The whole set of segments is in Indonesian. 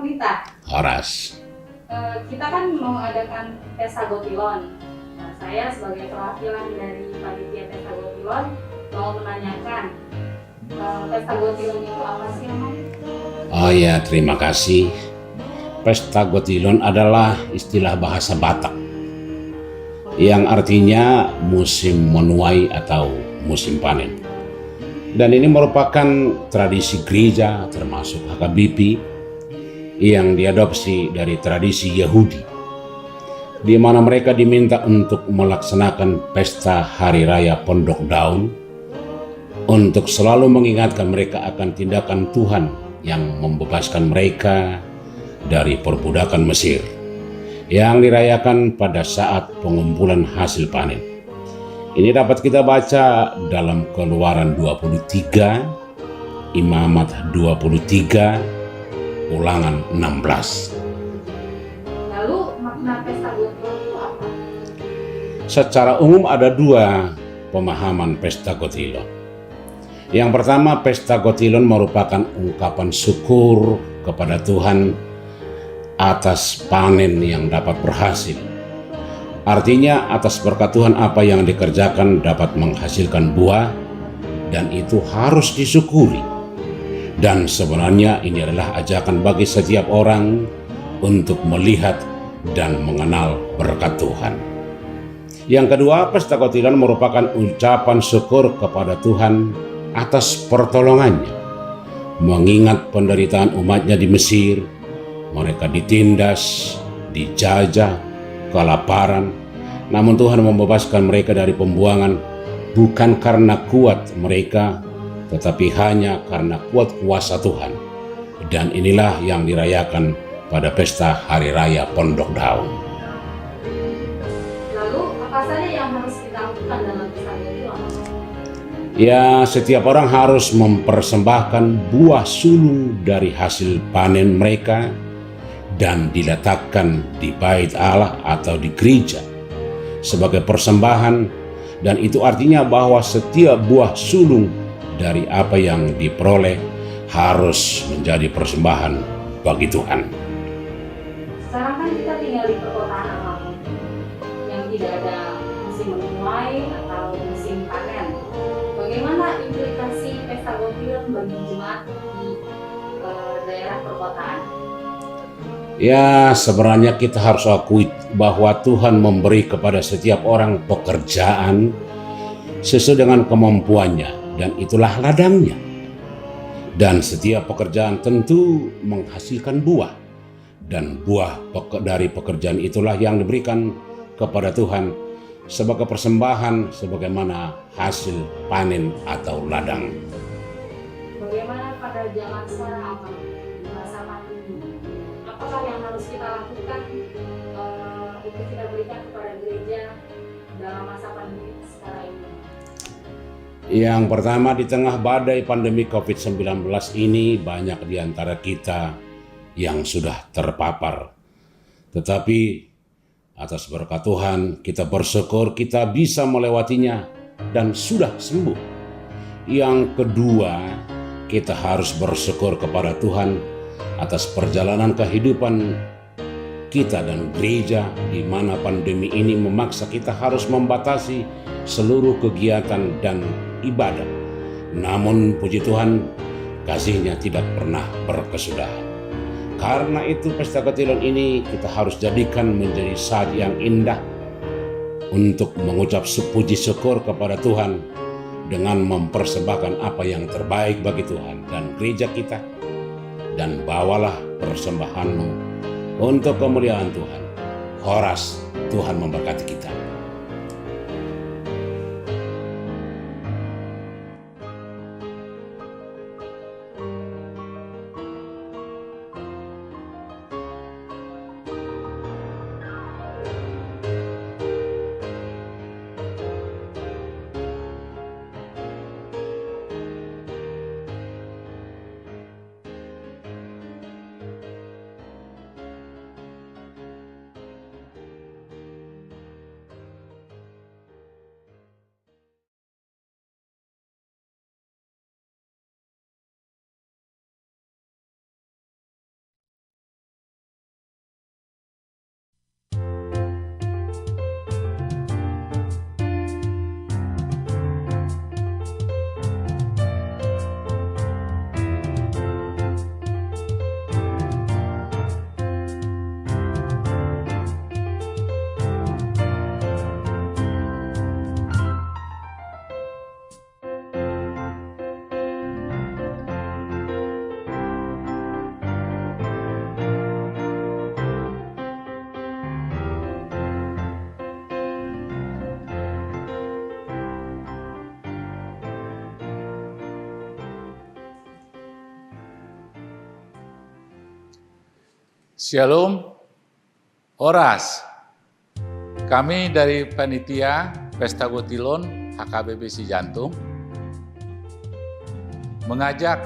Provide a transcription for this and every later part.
Pendeta. Horas. Kita kan mau adakan pesta Gotilon. Nah, saya sebagai perwakilan dari panitia pesta Gotilon mau menanyakan pesta Gotilon itu apa sih, Om? Oh ya, terima kasih. Pesta Gotilon adalah istilah bahasa Batak yang artinya musim menuai atau musim panen. Dan ini merupakan tradisi gereja termasuk HKBP yang diadopsi dari tradisi Yahudi, di mana mereka diminta untuk melaksanakan pesta Hari Raya Pondok Daun untuk selalu mengingatkan mereka akan tindakan Tuhan yang membebaskan mereka dari perbudakan Mesir yang dirayakan pada saat pengumpulan hasil panen. Ini dapat kita baca dalam Keluaran 23, Imamat 23, Ulangan 16. Lalu makna pesta Gotilon itu apa? Secara umum ada dua pemahaman pesta Gotilon. Yang pertama, pesta Gotilon merupakan ungkapan syukur kepada Tuhan atas panen yang dapat berhasil. Artinya atas berkat Tuhan apa yang dikerjakan dapat menghasilkan buah dan itu harus disyukuri. Dan sebenarnya ini adalah ajakan bagi setiap orang untuk melihat dan mengenal berkat Tuhan. Yang kedua, pesta Gotilon merupakan ucapan syukur kepada Tuhan atas pertolongannya. Mengingat penderitaan umatnya di Mesir, mereka ditindas, dijajah, kelaparan. Namun Tuhan membebaskan mereka dari pembuangan bukan karena kuat mereka, tetapi hanya karena kuat kuasa Tuhan. Dan inilah yang dirayakan pada pesta Hari Raya Pondok Daun. Lalu apa saja yang harus kita lakukan dalam pesta Gotilon? Ya, setiap orang harus mempersembahkan buah sulung dari hasil panen mereka dan diletakkan di bait Allah atau di gereja sebagai persembahan, dan itu artinya bahwa setiap buah sulung dari apa yang diperoleh harus menjadi persembahan bagi Tuhan. Sekarang kan kita tinggal di perkotaan apapun yang tidak ada musim menuai atau musim panen. Bagaimana implikasi pesta Gotilon bagi jemaat di daerah perkotaan? Ya, sebenarnya kita harus akui bahwa Tuhan memberi kepada setiap orang pekerjaan sesuai dengan kemampuannya, dan itulah ladangnya. Dan setiap pekerjaan tentu menghasilkan buah, dan buah dari pekerjaan itulah yang diberikan kepada Tuhan sebagai persembahan sebagaimana hasil panen atau ladang. Bagaimana pada zaman sekarang di masa pandemi? Apakah yang harus kita lakukan untuk kita berikan kepada gereja dalam masa pandemi sekarang ini? Yang pertama, di tengah badai pandemi COVID-19 ini banyak di antara kita yang sudah terpapar. Tetapi atas berkat Tuhan kita bersyukur kita bisa melewatinya dan sudah sembuh. Yang kedua, kita harus bersyukur kepada Tuhan atas perjalanan kehidupan kita dan gereja di mana pandemi ini memaksa kita harus membatasi seluruh kegiatan dan ibadah. Namun puji Tuhan, kasih-Nya tidak pernah berkesudahan. Karena itu pesta Gotilon ini kita harus jadikan menjadi saat yang indah untuk mengucap puji syukur kepada Tuhan dengan mempersembahkan apa yang terbaik bagi Tuhan dan gereja kita. Dan bawalah persembahanmu untuk kemuliaan Tuhan. Horas, Tuhan memberkati kita. Shalom, Horas. Kami dari Panitia Pesta Gotilon HKBP Cijantung mengajak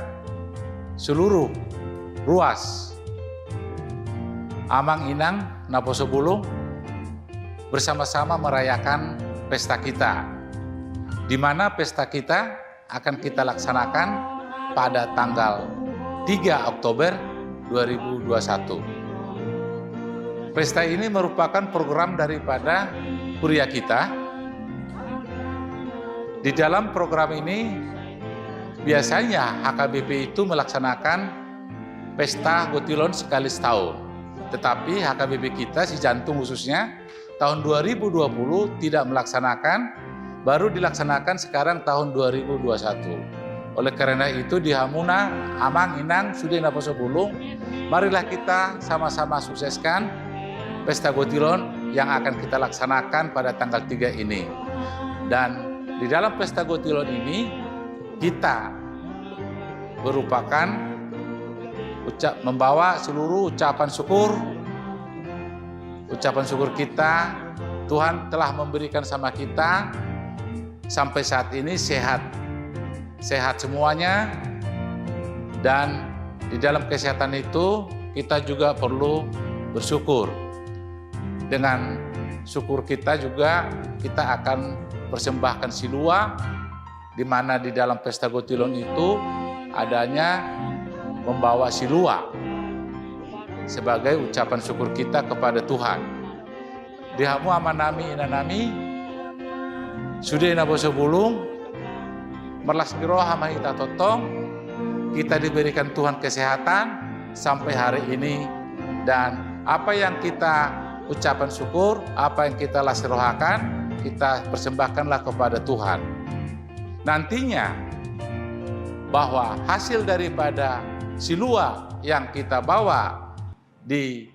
seluruh ruas Amang Inang Naposebulung bersama-sama merayakan pesta kita, di mana pesta kita akan kita laksanakan pada tanggal 3 Oktober 2021. Pesta ini merupakan program daripada kuliah kita. Di dalam program ini biasanya HKBP itu melaksanakan pesta Gotilon sekali setahun. Tetapi HKBP kita Cijantung khususnya tahun 2020 tidak melaksanakan, baru dilaksanakan sekarang tahun 2021. Oleh karena itu di Hamuna, Amang, Inang, Sude, Naposebulung, marilah kita sama-sama sukseskan Pesta Gotilon yang akan kita laksanakan pada tanggal 3 ini. Dan di dalam Pesta Gotilon ini kita merupakan membawa seluruh ucapan syukur kita. Tuhan telah memberikan sama kita sampai saat ini sehat semuanya, dan di dalam kesehatan itu kita juga perlu bersyukur. Dengan syukur kita juga kita akan persembahkan silua, di mana di dalam Pesta Gotilon itu adanya membawa silua sebagai ucapan syukur kita kepada Tuhan. Di hamu amanami inanami Sude Naposebulung merlas giro hamahita totong, kita diberikan Tuhan kesehatan sampai hari ini, dan apa yang kita ucapan syukur, apa yang kita lasrohakan, kita persembahkanlah kepada Tuhan. Nantinya bahwa hasil daripada silua yang kita bawa di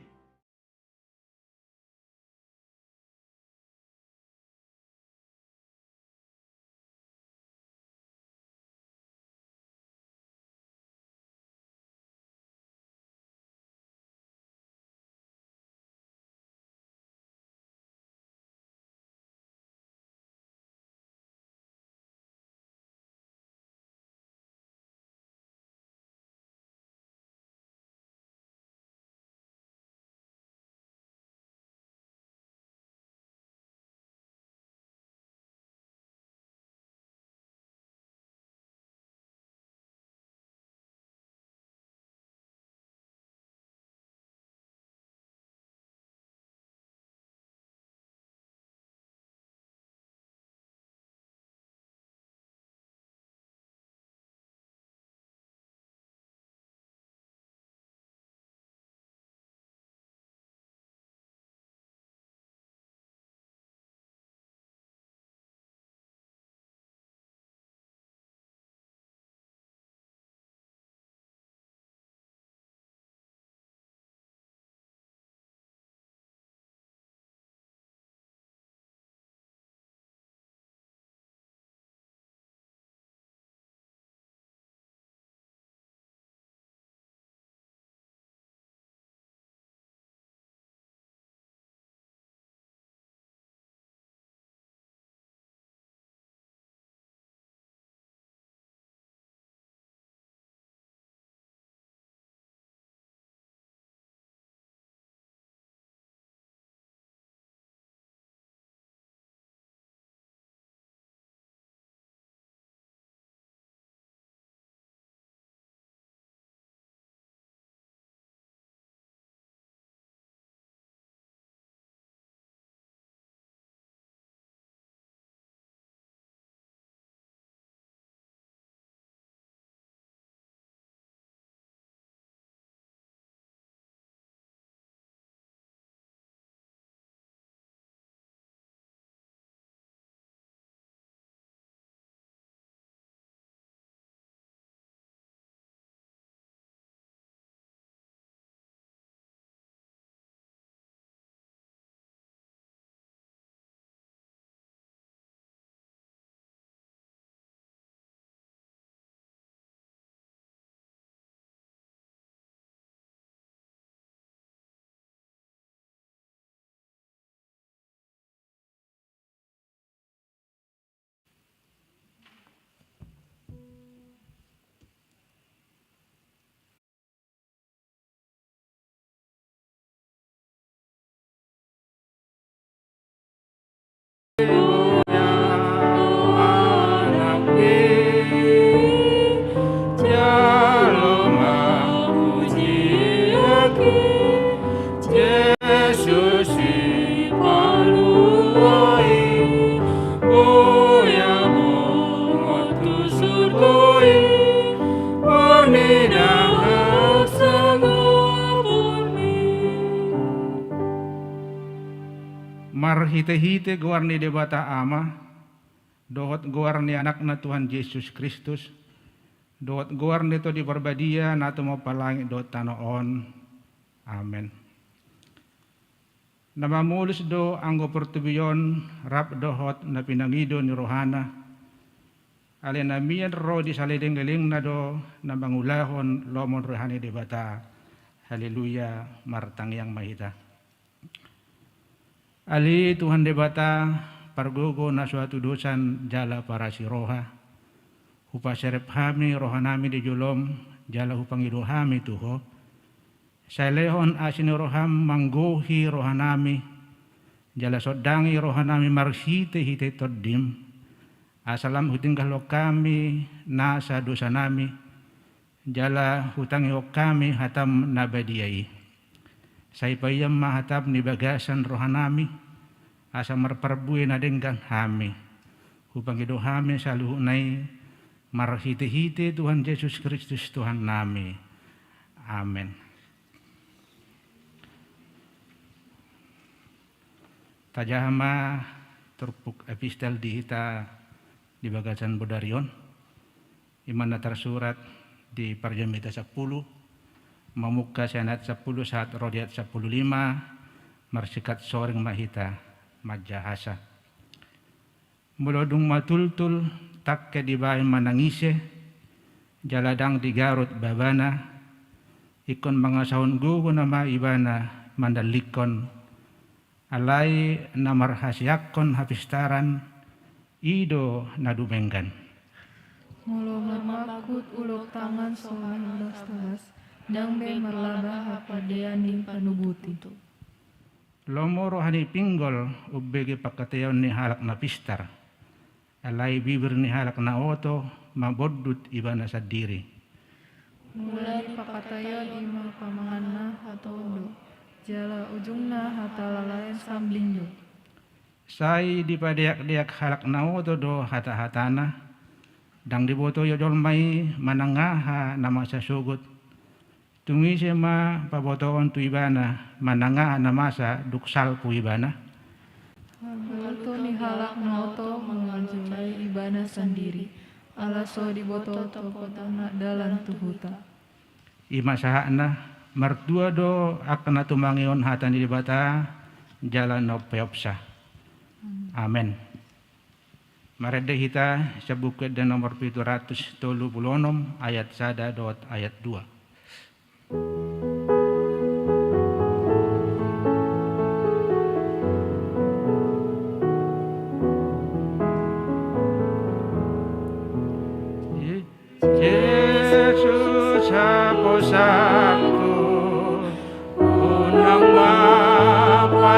marhite-hite guarni debata ama, dohot guarni anakna Tuhan Yesus Kristus, dohot guarni to di barbadia nato mapalangi dohot tanoon. Amen. Namamulus do anggo pertubiyon rap dohot na pinangido ni Rohana, alinamian ro di saliling-liling na do na mangulahon lomon rohani debata. Haleluya, martang yang mahita. Ali Tuhan debata pargogo na suatu dosan jala para si roha. Hupa serep hami rohanami di julom jala hupangido hami tuho. Sailehon asin roham manggohi rohanami jala sodangi rohanami marhite hite todim. Asalam hutingkah lo kami nasa dosa nami jala hutangi o kami hatam nabadiai. Saipayam mahatab ni bagasan rohanami asa marparbui na denggang hami. Hupangido hami saluhunay marhite-hite Tuhan Yesus Kristus Tuhan nami. Amen. Tajahama terpuk epistel di hita di bagasan Bodarion. Iman tersurat di Parjamita 10, Mamuka Senat 10 saat Rodiat 15, Marsikat Soring Mahita, Majahasa. Mulodung matultul, takke di bahay manangise, jaladang di Garut babana, ikon mga sahun gugo na maibana, mandalikon, alay na marhasyakon hapistaran, ido na dumenggan. Mulo marmakut ulok tangan soal las dang be marlaba hapadeaning panubuti. Lomo rohani pinggol ubege pakateon ni halak na pistar. Alay bibir ni halak na oto mabodut ibana sa diri. Mulai pakatayon ima pamangana hatodo. Jala ujungna hatalalayan samblindo. Say di padeak-deak halak na oto do hata-hatana. Dang diboto yodol may manangaha nama sa sugot. Tungi siya pabotoon tu ibana manangaha nama sa duksal pu ibana. Haluto ni halak na oto mengaljulay ibana sendiri. Alaso diboto tokotana dalan tuhuta. Ima sahana mertua do akna tumangion hatan di bata jalan no peopsa. Amen. Marede hita sa bukid na nomor 736 ayat 1 dot ayat 2. Yesus ako sakto unang mapasomo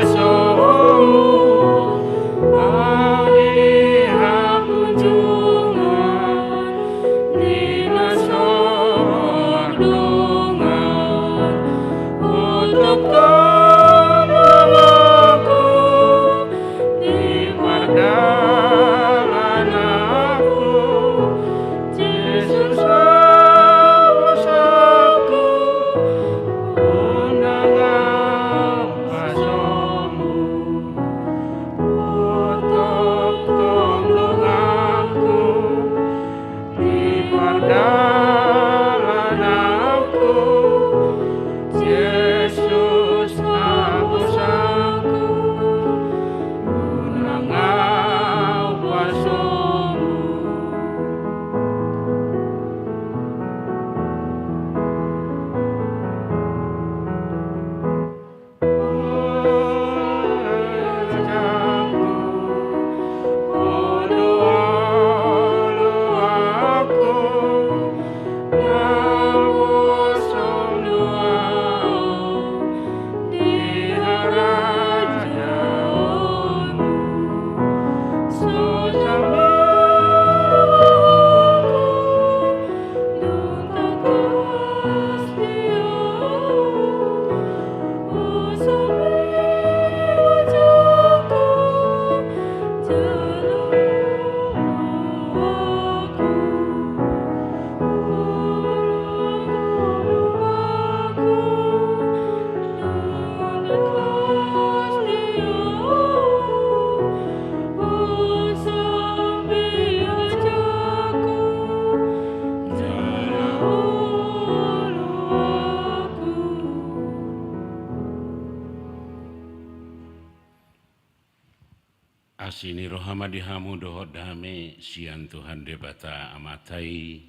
asini rohama dihamu dohot dame sian Tuhan debata amatai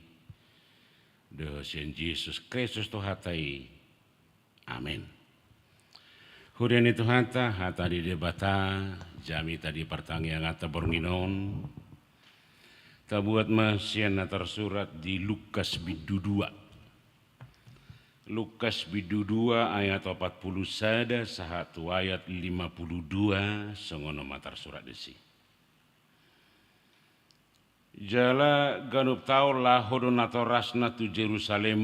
doh sian Yesus Kristus tohatai. Amin. Hurian itu hata di debata jami tadi pertanggian ngata bornginon tabuat masian tersurat di Lukas bidu 2. Lukas bidu 2 ayat 40 sada sahatu ayat 52 songono matar surat desi. Jala ganup tau lahodon atau rasna tu Jerusalem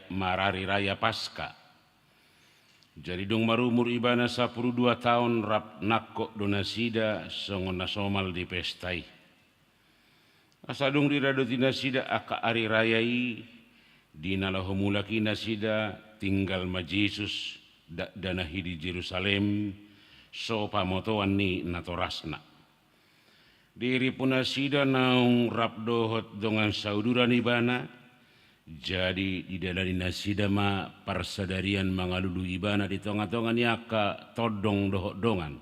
marari raya Paskah. Jadi dong marumur ibana 12 tahun rap nakko donasida songona somal di pestai. Asadung diradoti nasida aka ari rayai dina lahomulaki nasida tinggal ma Yesus danahi di Jerusalem so pamotoan ni natorasna. Diri pun nasida naung rap dohot dongan sauduran ibana. Jadi di dalam nasida ma parsadarian mangalulu ibana di tonga-tonga niaka todong dohok dongan.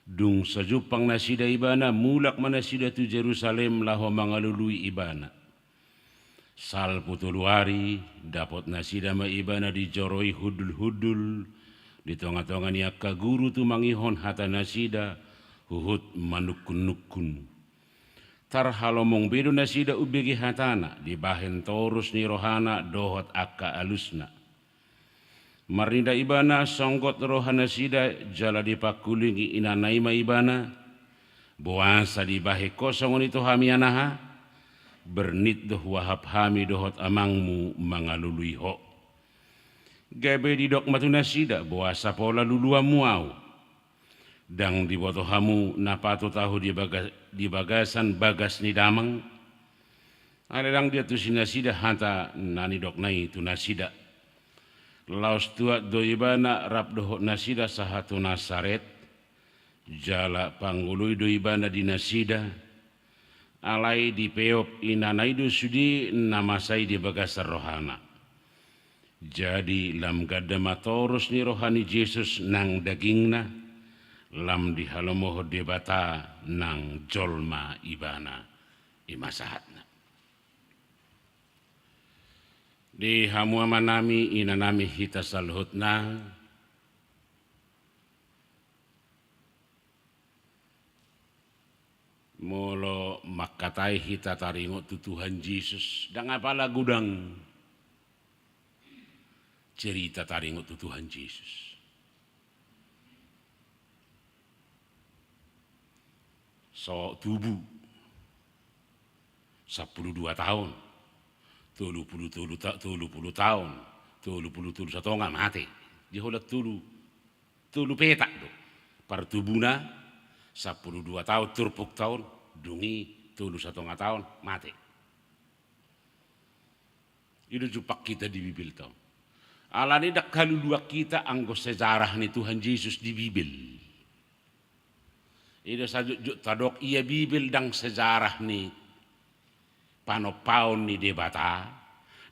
Dung sajupang nasida ibana mulak manasida tu Jerusalem laho mangalulu ibana. Sal putuluari dapat nasida ma ibana dijoroi hudul-hudul di tonga-tonga niaka guru tu mangihon hata nasida huhut manukun-nukun. Tarhalomong bedo nasida ubegi hatana dibahen torus ni rohana dohot akka alusna. Marinda ibana songgot rohana sida jala dipakulingi inanaima ibana. Buasa dibahe kosongon itu hamianaha. Bernit doh wahab hami dohot amangmu mangalului ho. Gabe didok matu nasida buasa pola lulua muau. Dang diboto hamu napato tahu di bagasan bagas ni damang. Aledang dia tu sinasida hanta nani dok nai tu nasida. Laos tua doibana rap dohok nasida sahatu Nasaret. Jala panggului doibana di nasida. Alai di peop inanaidu sudi namasai di bagasan rohana. Jadi lam gadama torus ni rohani Yesus nang dagingna. Lam di halomoh debata nang jolma ibana imasahatna. Di hamuama nami inanami hita salhutna molo makatai hita taringo tu Tuhan Yesus dan apalah gudang cerita taringo tu Tuhan Yesus. So tubuh 12 tahun 30 tahun 30 satonga mati diholat tulu petak do partubuna 12 tahun turpuk tahun dungi 30 satonga tahun mati itu jupak kita di Bibil tau alani dak kalulua kita anggo sejarah ni Tuhan Yesus di Bibil. Ida sajuk tadok ia Bibil dang sejarah ni panopaun ni debata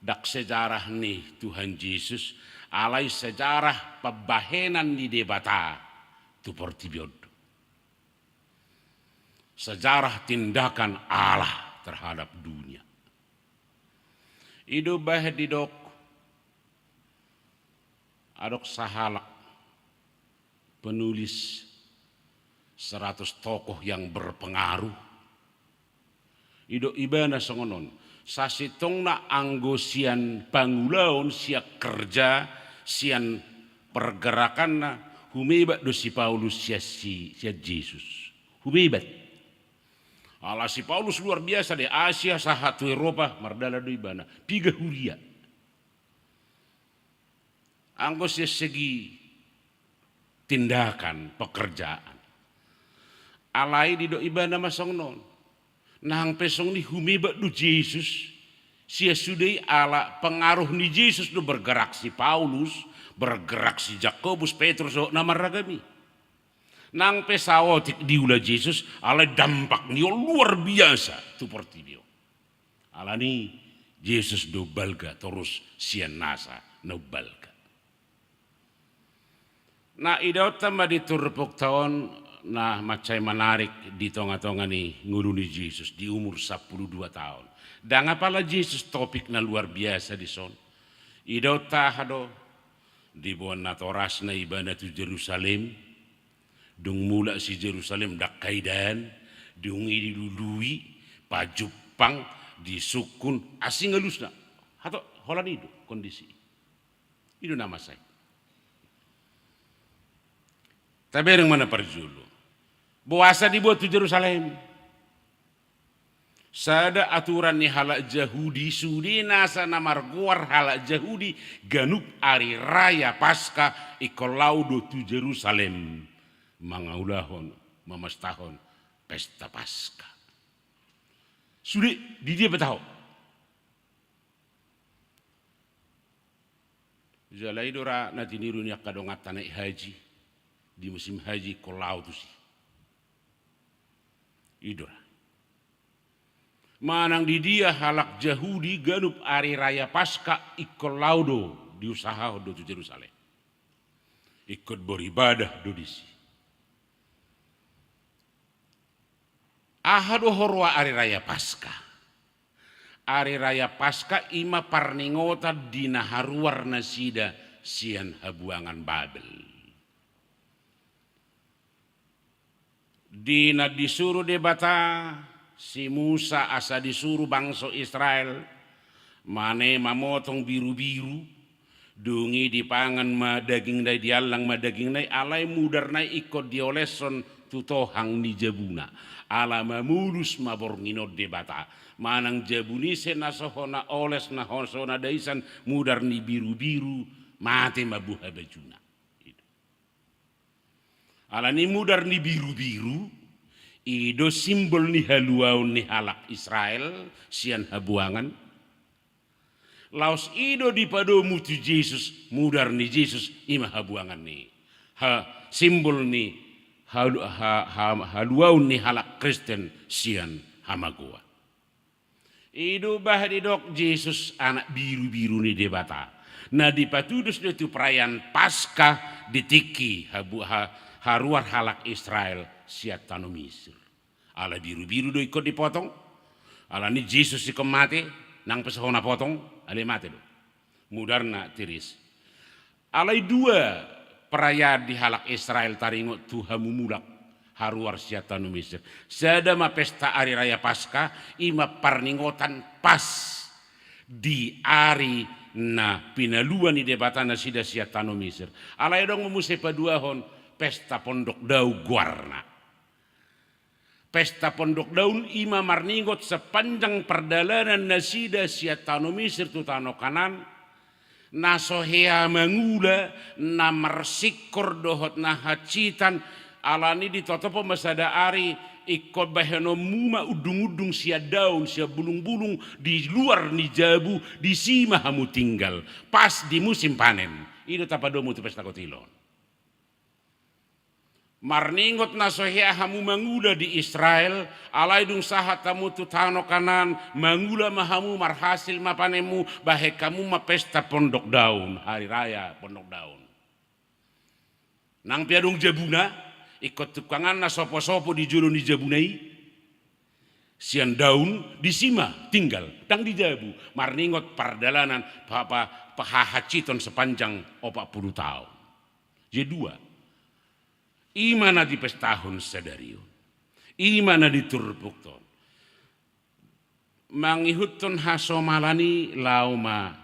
dak sejarah ni Tuhan Yesus alai sejarah pebahenan ni debata tu portibiod sejarah tindakan Allah terhadap dunia. Ido bahe didok adok sahalak penulis 100 tokoh yang berpengaruh. Ido ibana songonon. Sasitongna anggo sian pangulaon siak kerja sian pergerakanna humebat do si Paulus sia Yesus. Humebat. Ala si Paulus luar biasa di Asia sahatu Eropa mardala do ibana. Piga huria. Anggo sia segi tindakan pekerjaan. Alai di do ibana masong non. Nang pesong ni humiba du Yesus. Sia sudai ala pengaruh ni Yesus do bergerak si Paulus. Bergerak si Jakobus, Petrus, nama ragami. Nang pesawotik diula Yesus. Ala dampak ni luar biasa. Tu portibio. Ala ni Yesus do balga terus sian nasa no balga. Na idau tamba di turpuk tahun nah macam menarik di tengah-tengah nih nguruni Yesus di umur 12 tahun. Dan apalah Yesus topiknya luar biasa di son. Ido tahado di buan natoras na ibadah tu Jerusalem. Dung mula si Jerusalem dak kaidan, dung dilului, pajupang, disukun, asing ngelusna. Hato holan itu kondisi. Itu nama saya. Tapi yang mana perjulu? Puasa dibuat di Jerusalem. Sada aturan ni halak Yahudi sudi nasa namar guar halak Yahudi ganup hari raya Paskah ikolaudo tu Jerusalem mangaulahon mamastahon pesta Paskah. Sudi di dia betau. Jalai dora nanti nirunya kadongat naik haji di musim haji kolau tu si. Idora. Manang di dia halak Yahudi ganup hari raya Paskah ikut laudo di usaha do tu Jerusalem. Ikut beribadah do disi. Ahado horwa hari raya Paskah. Hari raya Paskah ima parningota dina haruar nasida sian habuangan Babel. Dina disuruh debata si Musa asa disuruh bangsa Israel mane mamotong biru-biru dungi dipangan ma daging dai dialang ma daging dai alai mudar nai ikut dioleson tutohang ni jabuna ala mamulus mabor nginod debata manang jabuni senasohona oles na honsona daisan mudar ni biru-biru mate mabuha bajuna ala ni mudar ni biru-biru ido simbol ni haluaun ni halak Israel sian habuangan. Laos ido di pado mutu Yesus mudar ni Yesus ima habuangan ni. Simbol ni haluaun ni halak Kristen sian hamagoa. Ido bah didok Yesus anak biru-biru ni debata. Nah di patudus itu perayaan Paskah ditiki haruar halak Israel siat tanu Misir. Ala biru-biru do ikut dipotong. Ala ni Yesus ikut mati nang pesahona potong ale mati do. Mudarna tiris. Alai dua perayaan di halak Israel taringo Tuhamu mulak haruar siat tanu Misir. Sadama pesta hari raya Paskah ima parningotan pas di hari na pinaluan ni debatana sida siat tanu Misir. Alai dong memusai paduahon pesta pondok dau guarna. Pesta pondok daun ima marningot sepanjang perjalanan nasida siat tano Misir tu tano kanan nasohea mangula namarsikor dohot nahacitan alani ditotopo masada ari ikut baheno muma udung-udung sia daun sia bulung-bulung di luar ni jabu di sima hamu tinggal pas di musim panen itu tapadomu tu pesta kotilon. Marningot nasohea hamu mangula di Israel alai dung sahat tamu tu tano kanan mangula mahamu marhasil mapanemu bahe kamu ma pesta pondok daun hari raya pondok daun nang piadung jabuna ikut tukangan na sopo-sopo di juru ni jabunai sian daun di sima tinggal dang di jabu marningot pardalanan pahahaciton sepanjang 40 tahun J2 imana di pestahun sadario imana di turbukton mangihutun hasomalani lauma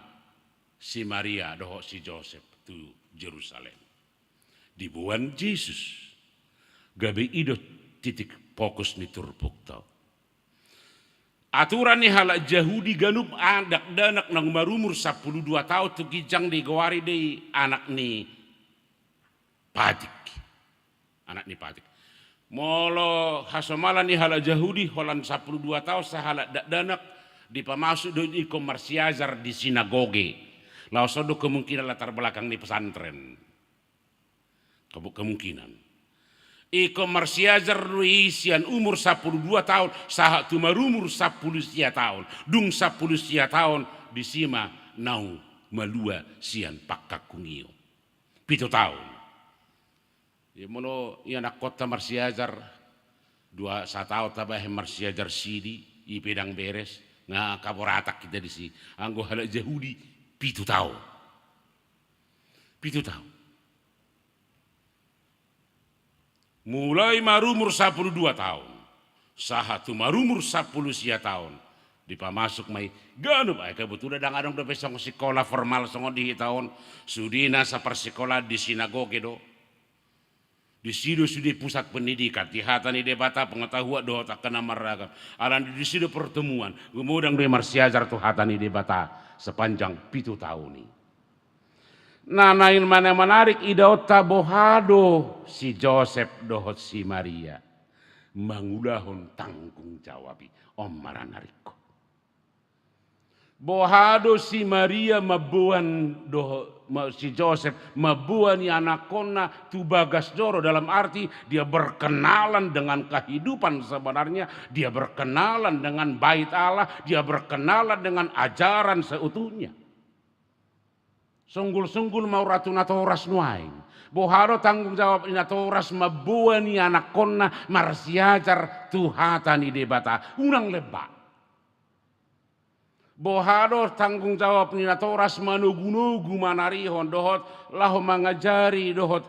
si Maria doho si Joseph tu Jerusalem dibuan Yesus gabe ido titik fokus ni turbukton aturan ni halak Yahudi ganup adak danak nang marumur 12 tahun tu kijang di gawari di anak ni padik anak ni patik. Molo hasomala ni halak Yahudi holan 12 tahun sahalak danak di pamasuk do iko marsiazar di sinagoge. Lausodo kemungkinan latar belakang di pesantren. Kemungkinan. Iko marsiazar ruisian umur 12 tahun sahat tumarumur 10 tahun. Dung 10 tahun di sima nau malua sian pakkakungio. 7 tahun. Ya mono ya nak kota marsiajar dua satau tabah marsiajar sidi i pedang beres nga kaboratak kita di si anggo halak Yahudi pitu tahu mulai marumur 12 tahun sahatu marumur 10 tahun dipamasuk mai ganu bae kebetulan dang adong do pesong sekolah formal songo di tahun sudina sapersekolah di sinagoge do di sido sudah pusat pendidikan di hatani debata pengetahuan doa tak kena maragam alan di sido pertemuan kemudian di marsiajar tu hatani debata sepanjang 7 tahun ini. Nah nain mana menarik idota bohado si Joseph dohot si Maria mangulahon tanggung jawabi om maranariko bohado si Maria mabuan doh si Joseph mabuan ni anakona tu bagas joro dalam arti dia berkenalan dengan kehidupan sebenarnya, dia berkenalan dengan bait Allah, dia berkenalan dengan ajaran seutuhnya. Sunggul-sunggul mau ratu natoras nuaing bohado tanggung jawab natoras mabuan ni anakona marsiajar tuhatan debata unang lebak bohado tanggung jawab ni natoras manugu-nugu manarihon dohot laho mangajari dohot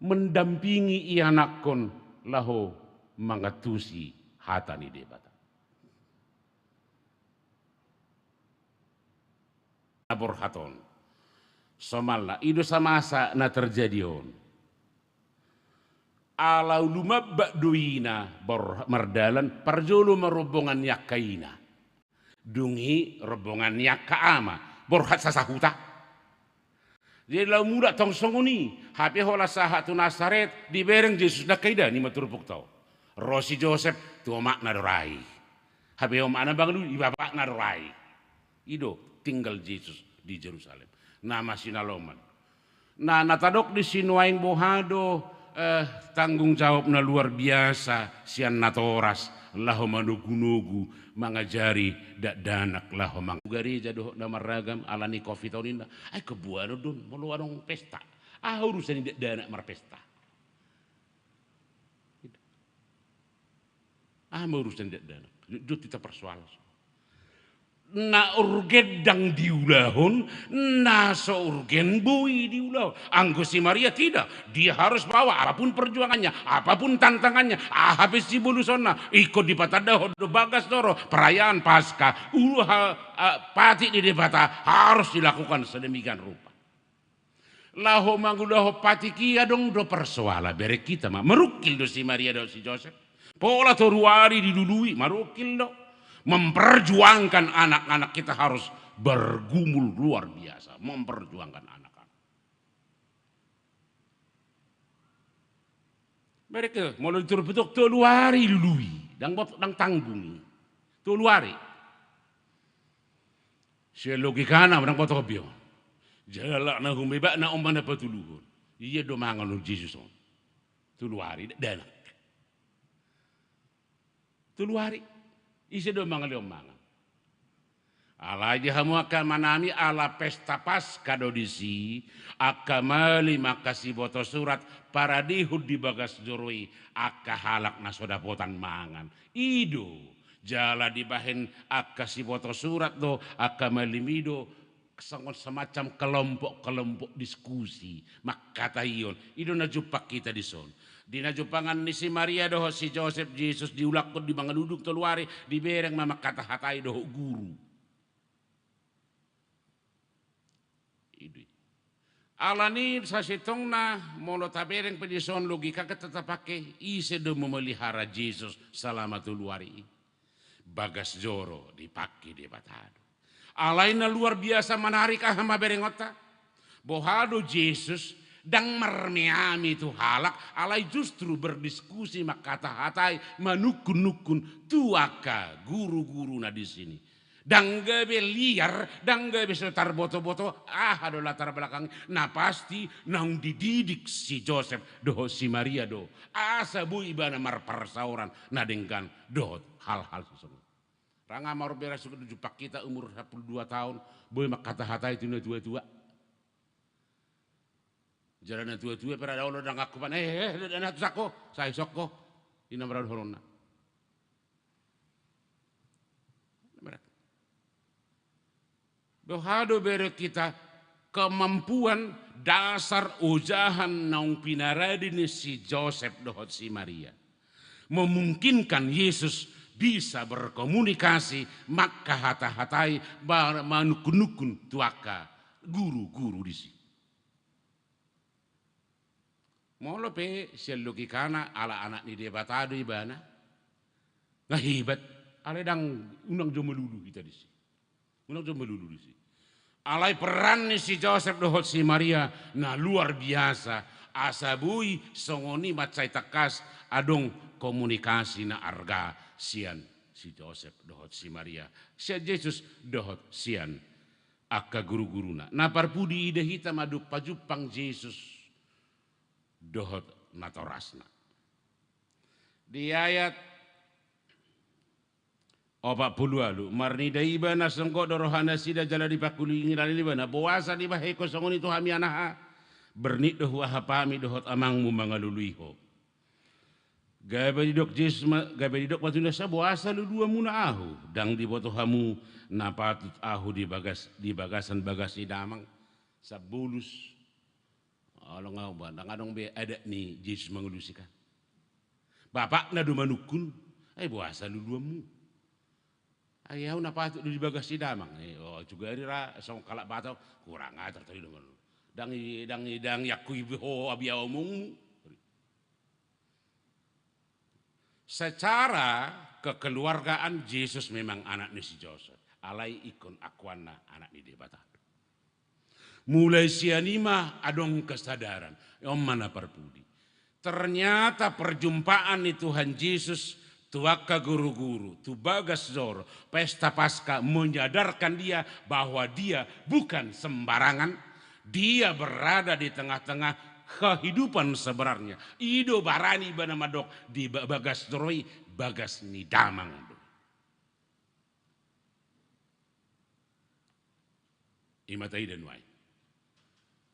mendampingi ianakon laho mangatusi hatani debata. Abor haton somalla ido samasa na terjadion alau lumabba duina bor mardalan parjolo marobongan yakaina dungi rombongan yak kaama borhat sasahuta dia lau muda tong songoni hape hola sahatu Nasaret di bereng Yesus na kaida ni maturupuk tau Rosi Joseph tu makna dorai hape om ana banglu ibaba na dorai ido tinggal Yesus di Jerusalem nama sinaloman nah natadok di sinuaing bohado tanggung jawab na luar biasa sian natoras laho manugu-nugu mangajari dak danak laho manggari jado na maragam alani covid tahun ini ay kebuano don molo anong pesta urusan dak danak marpesta urusan dak danak do kita persoal na urgen dang diulahon na so urgen bui diulahon anggo si Maria tidak dia harus bawa apapun perjuangannya apapun tantangannya habis si bulusona ikut di patadaho do bagas doro perayaan Paskah pati di debata harus dilakukan sedemikian rupa laho mangulaho pati kia dong do persoala bere kita merukil do si Maria do si Joseph pola toruari didului marukil do memperjuangkan anak-anak kita harus bergumul luar biasa memperjuangkan anak-anak mereka mulai terbentuk teluari lului dan tanggungi teluari saya logikana orang kota bio jalak na humeba na omana patuluhun iya do mangan Yesus teluari dan teluari isi do mangali omangan. Ala jahamu akan manami ala pesta Paskah do disi akamali makasi boto surat para dihud di bagas joroi aka halak nasodapotan mangan. Ido jala dibahen akasi boto surat do akamali mido sangat semacam kelompok-kelompok diskusi makata iyon ido najupak kita di son. Dina jupangan ni si Maria doho si Joseph Yesus diulakon di mga duduk teluari di bereng mama kata hatai doho guru. Alani sa sitong na mono tabereng pedison logika ketetapake ise do memelihara Yesus selama teluari. Bagas joro dipaki di batado. Alain luar biasa menarik ahama berengota. Bohado Yesus dang mermeami itu halak alai justru berdiskusi makata hatai manukun-nukun tuaka guru-guru na di sini dang gabe liar dang gabe setar boto-boto do latar belakang nah pasti nang dididik si Joseph doh si Maria do asa bu ibana mar persauran nadengkan doh hal-hal sesungguh ranga mar beres sudah jupak kita umur 12 tahun boy makata hatai itu tua-tua Jarana tua-tua pada Allah dan aku pan dan atu sako saya soko ina marad horona. Dohado bere kita kemampuan dasar ujahan naung pinaradini si Joseph dohot si Maria memungkinkan Yesus bisa berkomunikasi maka hata-hatai manukun-nukun tuaka guru-guru di sini. Molo pe seluki kana ala anak ni dia batado ibana ngahibat ale dang unang jomelulu kita di sini. Unang jomelulu di sini. Alai peran ni si Joseph dohot si Maria na luar biasa. Asabui songoni macai takas adong komunikasi na arga sian si Joseph dohot si Maria. Si Yesus dohot sian akka guru-guruna. Na parpudi ide hita madu pajupang Yesus dohot natorasna. Di ayat 40 marnida ibana sengko dorohana sida jala dipakuli ngirani libana puasa di baheko songoni tu hami anaha bernit doh wahapami dohot amangmu mangaluluiho gabe didok matunda sa puasa lu dua muna ahu dang diboto hamu napatut ahu di bagasan bagasi damang sabulus along ngau bandang adong be ada ni Yesus mangalusikan bapak na dumanukun puasa lu dua mu ayaw na patut di bagasi damang. Oh juga ira song kalak batau kurang ajar tadi dengan dang yakui ho abiaw mung. Secara kekeluargaan Yesus memang anak ni si Joseph. Alai ikon akwana anak ni debata. Mulai sianima adong kesadaran. Om mana perpudi. Ternyata perjumpaan ni Tuhan Yesus tuaka guru-guru, tu bagas zoro, pesta pasca menyadarkan dia bahwa dia bukan sembarangan. Dia berada di tengah-tengah kehidupan sebenarnya. Ido barani bana madok di bagas zoroi, bagas ni damang. Imatai dan wai.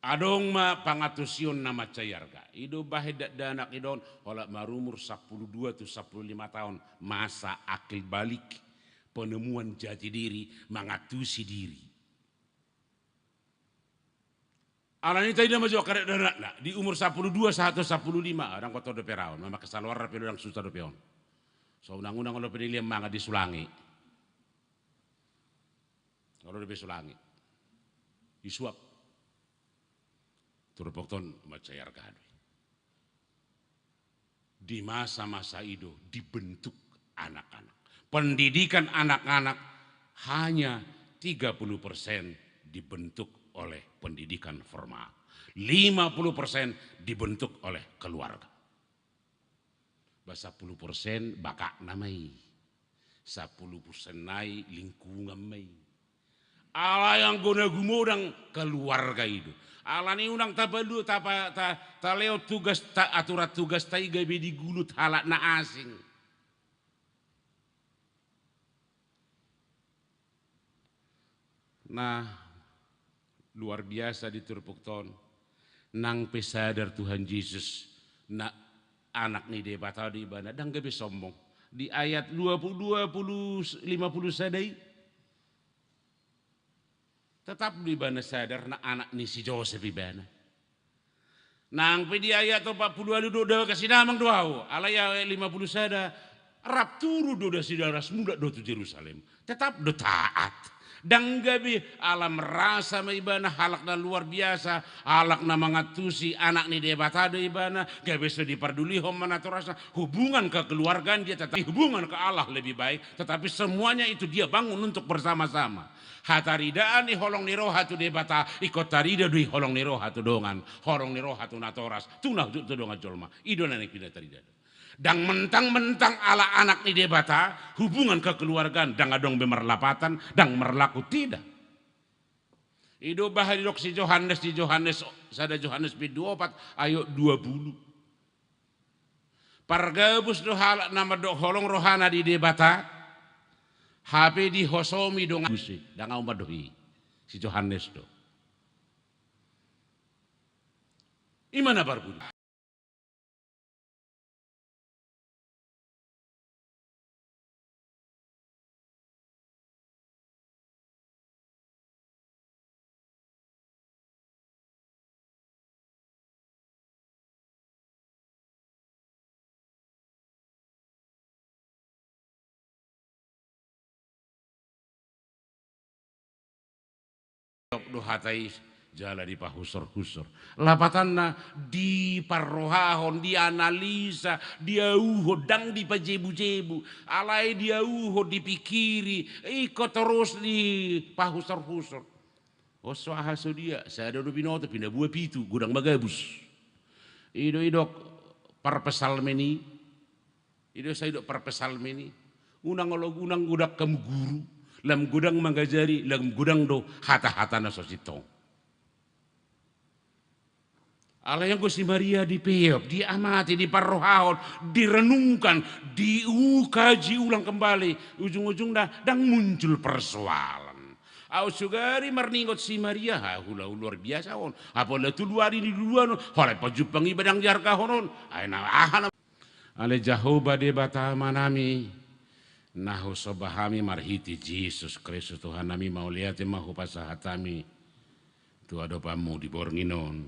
Adong ma pangatusion nama cayarga. Ido bahedat danak idon holak marumur 12 tu 15 tahun masa akil balik penemuan jati diri mangatusi diri. Alani tadi nama jauh karet danak nak di umur 12 115 orang kota do peraon mama kesaluar rapi orang susah do peon. So undang-undang kalau penilaian manga disulangi. Kalau di sulangi. Disuap turpokton macayar gadui. Di masa-masa itu dibentuk anak-anak. Pendidikan anak-anak hanya 30% dibentuk oleh pendidikan formal. 50% dibentuk oleh keluarga. 10% bakak namai. 10% nai lingkungan mai. Ala yang guna gumodang keluarga itu. Alani unang tabalu taleo tugas aturat tugas tai gabe digulut halak na asing. Nah, luar biasa di Turpukton. Nang pesadar Tuhan Yesus na anak ni de batau di bana dang gabe sombong. Di ayat 50 sadai tetap di bana sadar na anak ni si Joseph ibana. Nang pedi ayat 40 alu doa kasih namang doa. Alaya 50 sada rap turu doa sidaras muda do tu Jerusalem. Tetap do taat. Dang gabi alam rasa maibana halak na luar biasa. Halak na mangatusi anak ni debatado ibana. Gabi so diperduli homana rasa hubungan kekeluargaan dia tetapi hubungan ke Allah lebih baik. Tetapi semuanya itu dia bangun untuk bersama-sama. Hataridaan ni holong ni roha tu debata ikut tarida dui holong ni roha tu dongan holong ni roha tu natoras tunah tu dongan jolma idona ni pindah tarida dang mentang-mentang ala anak ni debata hubungan kekeluargaan dang adong bemerlapatan dang merlaku tidak ido bahari dok si Johannes sada Johannes B24 ayat 20 pargabus do halak nama dok holong rohana di debata HP di hosomi dong gusi dang madohi si Johannes do. Imana barbunyi? Dohatai jala di pahusor-husor. Lapatanna di parrohahon, di analisa, dia dang di pajebu-jebu, alai dia dipikiri, ikut terus di pahusor-husor. Oh soahaso dia, saya ada binoto pindah buah pitu, gudang bagabus. Idok parpesal meni, saya idok parpesal meni, unang gudak kamu guru. Lam gudang manggajari, lam gudang do hata-hata na sosito. Allah yang si Maria dipeop, diamati, diparrohahon, direnungkan, diukaji ulang kembali. Ujung-ujungnya dan muncul persoalan. Au sugari marningot si Maria, hula luar biasa on. Apalah tuluari di duluan, oleh pajupang ibadang jarka honon. Aina ahana. Ale Jehovah de bata manami. Nahu sobahami marhiti Yesus Kristus Tuhan nami mau lihat mahu pasahatami tu adopamu di bornginon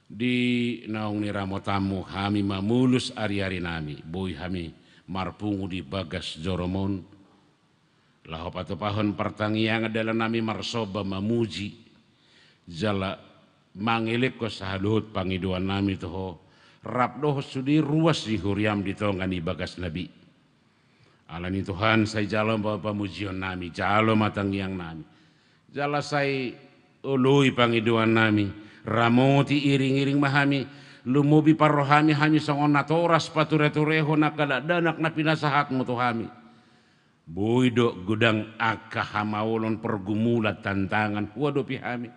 di naung ni ramotamu hami mamulus ari-ari nami boy hami marpungu di bagas joromon laho patopahon pertangiang adalah nami marsoba mamuji jala mangilik ko sahaluhut pangiduan nami toho rapdoh sudi ruas di huriam di tongan di bagas nabi Alani Tuhan saya jalo bawa pamujian nami, jalo matang yang nami. Jala saya ului pangiduan nami, ramoti iring-iring mahami, lumubi parrohami hami songon natoras pature-tureho nakala danak na pinasahatmu Tuhami. Boydo gudang akahamawolon pergumulat tantangan, waduh pihami.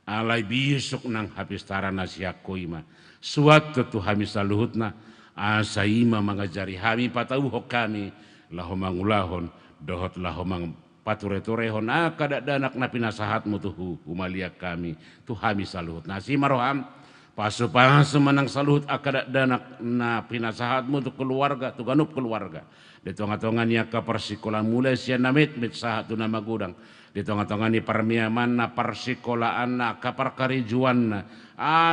Alai bisok nang hapistara nasiakoima. Suatu Tuhami saluhutna, asaima mengajari hami patauhok kami. Lahomangulahon dohot lahomang pature-turehon akadak danak na pinasahatmu tuhu umaliak kami tuhami saluhut nasi maroham pasu-pasu menang saluhut akadak danak na pinasahatmu tu keluarga tu ganup keluarga di tonga-tongannya ka persikola mulai sian namit mit sahat tu nama gudang di tonga-tongani parmiaman na persikolaan na kaparkarijuan na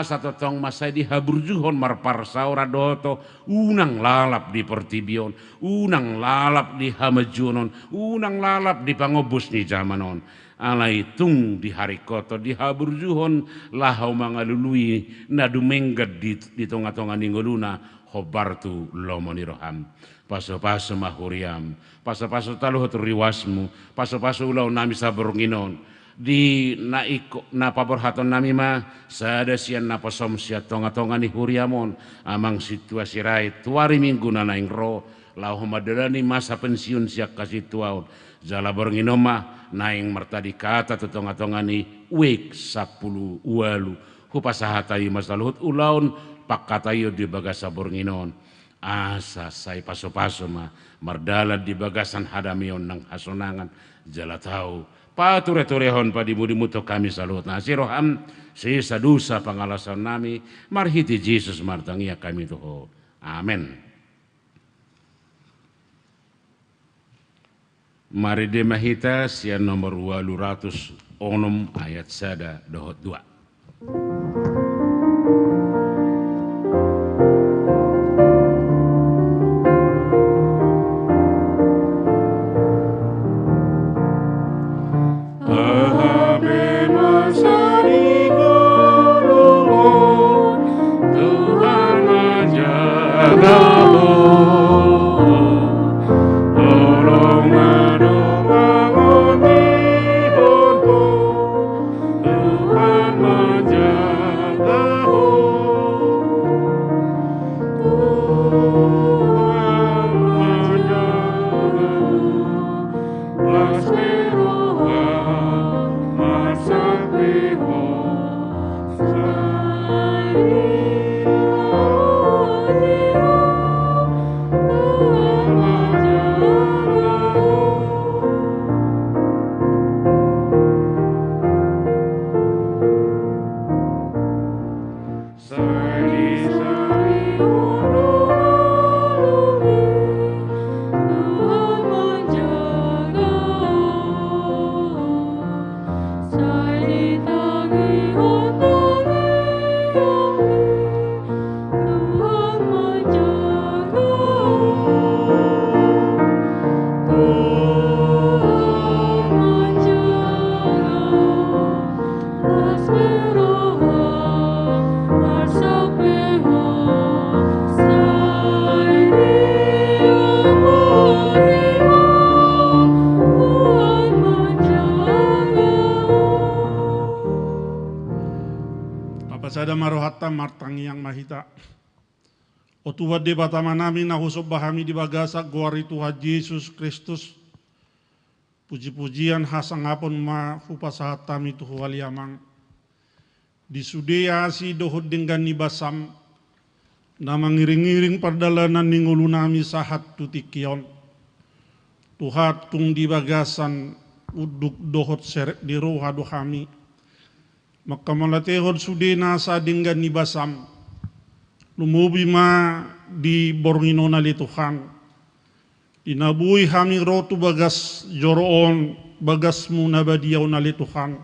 satu tong masai di haburjuhon marpar saura doto unang lalap di pertibion unang lalap di hamajunon unang lalap di pangobus ni zamanon alai tung di hari koto di haburjuhon lahau mangalului nadu menggad di tonga-tonga ninggoluna hobartu lomoni roham paso-paso mahuriam paso-paso taluhut riwasmu paso-paso ulau nami saburunginon di na paborhaton nami ma sada sian na pasom sia tonga-tonga ni huriamon amang situasi rai tuari minggu na naing ro lau homadalani masa pensiun siak kasih tuaun jala bornginoma naing mertadi kata tu tonga-tonga ni wek 10 walu hupasahatai masaluhut ulaun pakatayo di bagasa bornginon asa sai paso-paso ma mardala di bagasan hadamion nang hasonangan jala tahu pature-turehon padimu to kami salut nasi roham sisa dosa pangalasan nami marhiti Yesus martangia kami tuho amin. Mari demahita sian nomor 206 ayat sada dohot 2. martang yang mahita. O Tuhan de batama namin na husop bahami di bagasa guari Tuhan Yesus Kristus. Puji-pujian hasangapon ma hupasahat tami tuhu waliamang. Di sudea si dohod dengan nibasam. Na mangiring-iring pardalanan ningulu nami sahat tutikion. Tuhan tung di bagasan uduk dohod serep di roha dohami. Maka malatehod sudena sa dengan nibasam. Lumubi ma di borngino nali Tuhan. Inabui hami rotu bagas joroon bagasmu nabadiyaw nali Tuhan.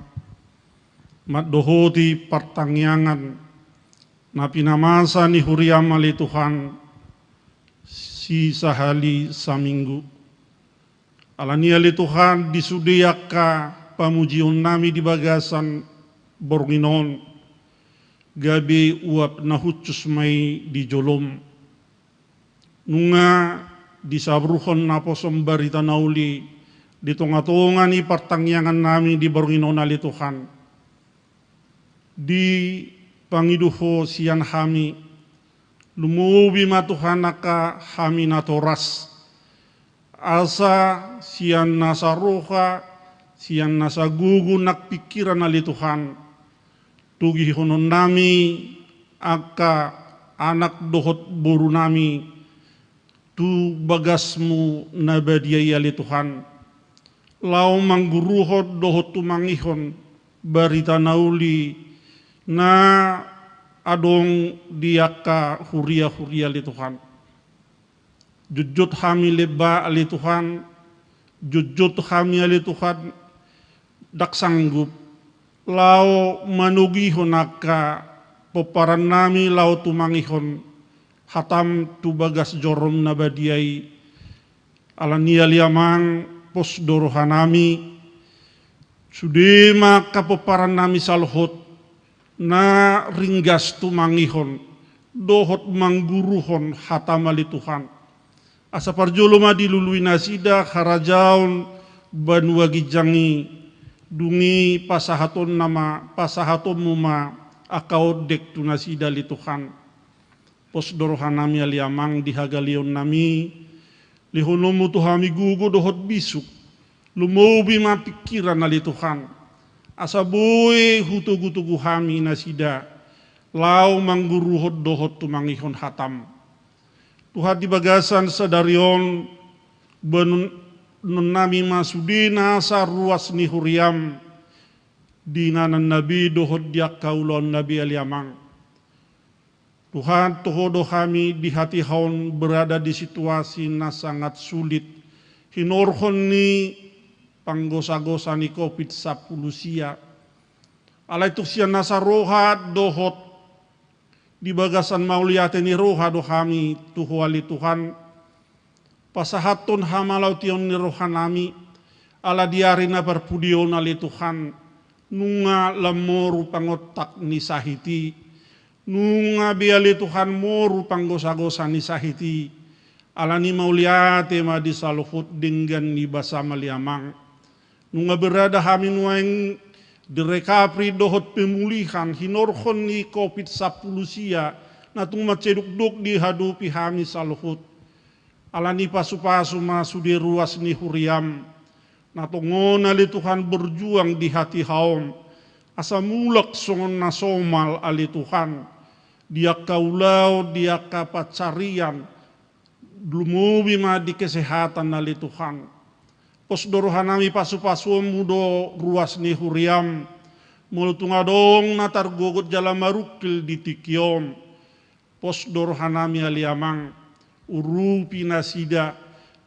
Matdohoti partangyangan na pinamasa ni huriam nali Tuhan si sahali sa minggu. Alani ali Tuhan disudiak ka pamujion nami di bagasan bornginon. Gabi uap nahucus may di jolom. Nunga disabruhon na posom barita nauli di tunga-tunga ni partangyangan nami di bornginon ali Tuhan. Di pangiduho siyan hami lumubi ma Tuhan naka hami natoras. Asa siyan nasa roha, siyan nasa gugu nakpikiran ali Tuhan. Tugi honon nami aka anak dohot buru nami tu bagasmu nabadiyay ali Tuhan. Lau mangguruhot dohot tumangihon barita nauli na adong diaka huria-huria ali Tuhan. Jujut hami leba ali Tuhan, jujut hami ali Tuhan dak sanggup. Lau manugihon aka peparan nami lau tumangihon hatam tu bagas jorom nabadiyay alania liamang pos dorohanami sudema kapeparan nami salhot na ringgas tumangihon dohot mangguruhon hatam ali Tuhan. Asa parjoloma dilului nasida harajaon banwagi jangi dungi pasahaton pasahaton muma akau dek tunasida li Tuhan. Pos dorohan nami aliamang dihagalion nami lihonomu tuhami gugu dohot bisuk lumobi ma pikiran ali Tuhan. Asa boy hutugu-tugu hami nasida lau mangguruhot dohot tumangihon hatam. Tuhan di bagasan sadarion nun nami masudina sa ruas ni huriam dinanan nabi dohod diak kaulon nabi aliamang. Tuhan tohodo kami di hati haon berada di situasi na sangat sulit. Hinorhon ni panggosa-gosa ni COVID-19 sia. Alay tu sia nasa roha dohot di bagasan mauliate ni roha do kami tuho ali Tuhan. Pasahaton hamalau tion ni rohanami ala diari na perpudion ali Tuhan nunga lamoru pangotak ni sahiti nunga biali Tuhan moru panggosa-gosa ni sahiti ala ni mauliate ma di saluhut dengan ni basama liamang nunga berada hami nuang direkapri dohot pemulihan hinorhon ni COVID-19 sia natung maceduk-duk dihadupi hami saluhut. Alani pasu-pasu masuk di ruas ni huriam. Natongon ali Tuhan berjuang di hati haom. Asa mulak songon na somal ali Tuhan. Dia kaulau, dia kapacarian. Lumubi ma di kesehatan ali Tuhan. Pos dorohanami pasu-pasu mudo ruas ni huriam. Mulutungadong natar gogot jalan marukil di tikiom. Pos dorohanami aliamang. Urupi nasida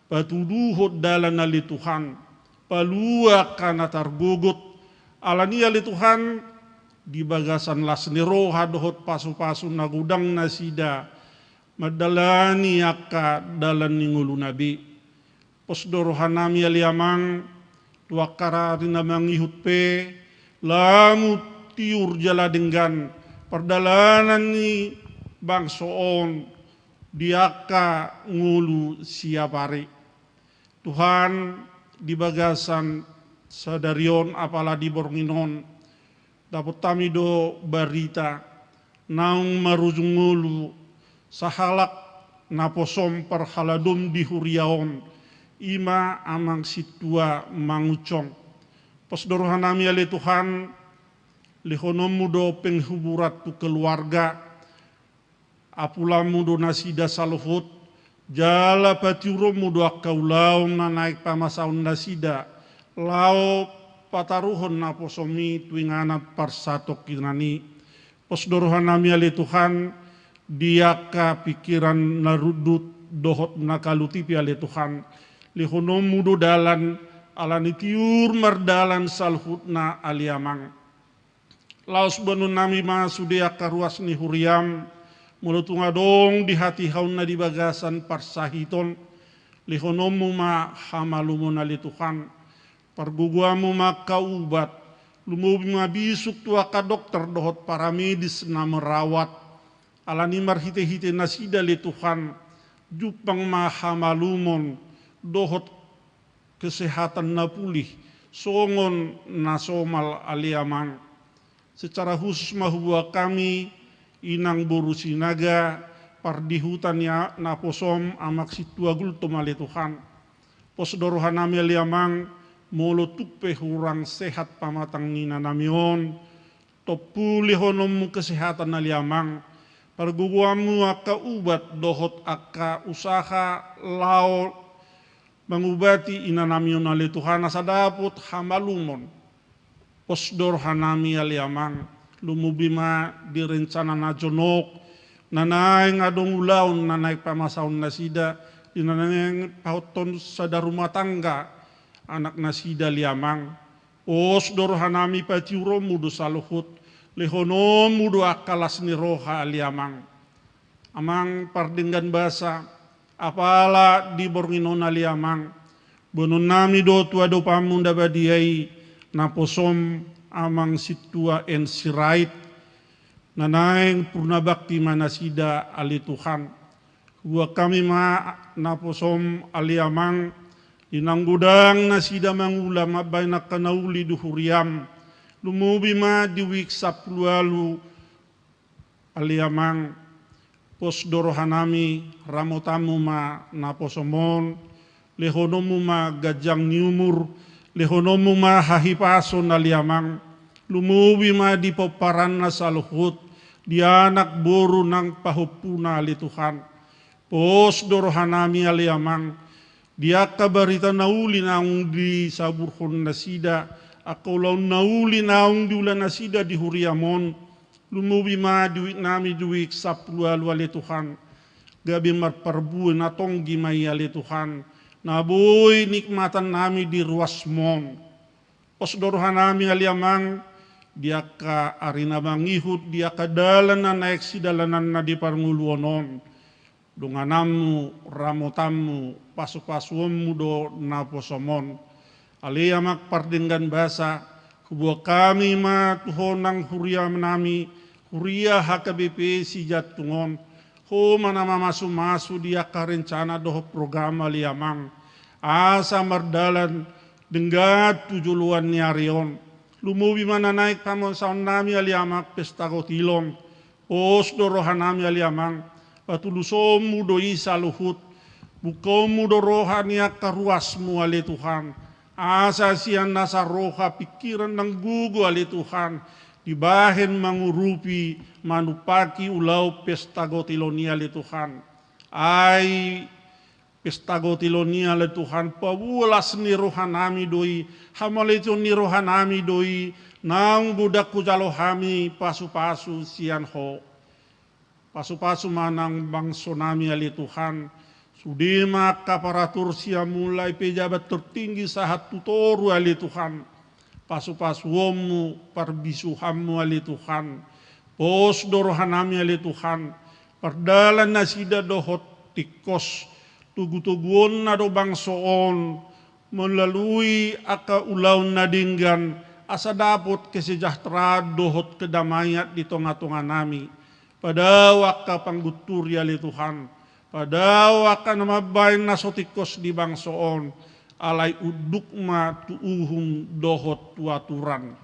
patuduhot dalan ali Tuhan palua kana targogot alani ali Tuhan di bagasan lasni roha dohot pasu-pasu nagudang nasida madalani aka dalan ningulu nabi pos dorohanami aliamang tuakara rinamang ihutpe lamu tiur jala dengan perdalanan ni bangsoon diaka ngulu siapari. Tuhan di bagasan sadarion apala di bornginon dapat tami do barita naung marujungulu sahalak naposom parhaladum di huriaon ima amang situa mangucong. Posdorohanami ale Tuhan, lihonom mudo penghuburat tu keluarga, apulam mudo nasida saluhut, jala patiuro mudo akaulau na naik pamasaun nasida, lau pataruhon na posomi tuinganat parsatok kinani. Posdorohanami ale Tuhan, diaka pikiran narudut dohot nakalutipi ale Tuhan, lihonom mudo dalan alani tiur mardalan salhutna aliamang. Laos banun nami masudia karuas ni huriam, mulutunga dong di hati hauna di bagasan parsahiton, lihonomu ma hamalumun ali Tuhan, parguguamu ma kaubat, lumubi ma bisuk tua ka dokter dohot para medis na merawat, alani marhite-hite nasida li Tuhan, jupang ma hamalumon, dohot kesehatan na pulih, songon na somal aliamang. Secara khusus mahubua kami, inang boru sinaga, pardihutan ya naposom amak situa gultom ali Tuhan. Posdorohan nami aliamang, molo tupe hurang sehat pamatang nina namion, topuli honomu kesehatan aliamang, parguguamu aka ubat dohot aka usaha lao mengubati inanamion ali Tuhan asadaput hamalumon. Posdor hanami aliamang lumubima direncana na jonok nanay ngadong ulaon nanay pamasaon nasida dinanay pauton sa rumah tangga anak nasida liamang. Posdor hanami patiuro mudo saluhut lehonom mudo akalas ni roha aliamang. Amang pardinggan basa apala di bornginon aliamang, bonun nami do tua do pamunda badiai naposom amang situa en sirait, nanaeng purna bakti manasida ali Tuhan. Hua kami ma naposom aliamang, inang gudang nasida mangulama baina kanauli duhuriam, lumubi ma diwik saplualu aliamang, posdoro hanami ramotamu ma naposomon, lehonomu ma gajang niumur, lehonomu ma hahipason aliamang, lumubi ma di peparan na saluhut, di anak boru nang pahupuna ali Tuhan. Posdoro hanami aliamang, dia kabarita nauli naung di saburhon nasida, akaulau nauli naung di ulan nasida di huriamon, lumubi ma duit nami duit saplualu ali Tuhan, gabi marparbu na tonggi mai ali Tuhan, naboy nikmatan nami di ruas mon. Posdorohan nami aliamang, dia ka arina mangihut, dia ka dalan na naik si dalanan na di parnguluonon. Dunganamu, ramotamu, pasu-pasuamu do naposomon. Aliamak pardinggan basa, kubuah kami ma tuhonang huria nami, huria HKBP si jatungon, ho manama masu-masu dia ka rencana doh program aliamang, asa mardalan denggat tujuluan niarion, lumubi mana naik pamon saun nami aliamak pesta gotilong, posdorohan nami aliamang, patulusomu doi saluhut, bukomu do rohania karuasmu ali Tuhan, asa sian nasa roha pikiran ng gugu ali Tuhan, dibahen mangurupi manupaki ulau pesta gotilonia ali Tuhan. Ay pesta gotilonia ali Tuhan, pabulas ni rohanami doi, hamalito ni rohanami doi, nang budak kujalohami pasu-pasu sian ho. Pasu-pasu manang bangso nami ali Tuhan, sudima kaparatur sia mulai pejabat tertinggi sahat tutoru ali Tuhan, pasu-pasuomu parbisuhammu ali Tuhan, posdorohanami ali Tuhan, pardalan nasida dohot tikos, tugu-tuguon na do bangsoon, melalui aka ulaun nadinggan, asa dapot kesejahteraan dohot kedamayat di tengah-tengah nami. Pada waka pangguturi ali Tuhan, pada waka namabayin na sotikos di bangsoon, alay udukma tuuhum dohot tuaturan.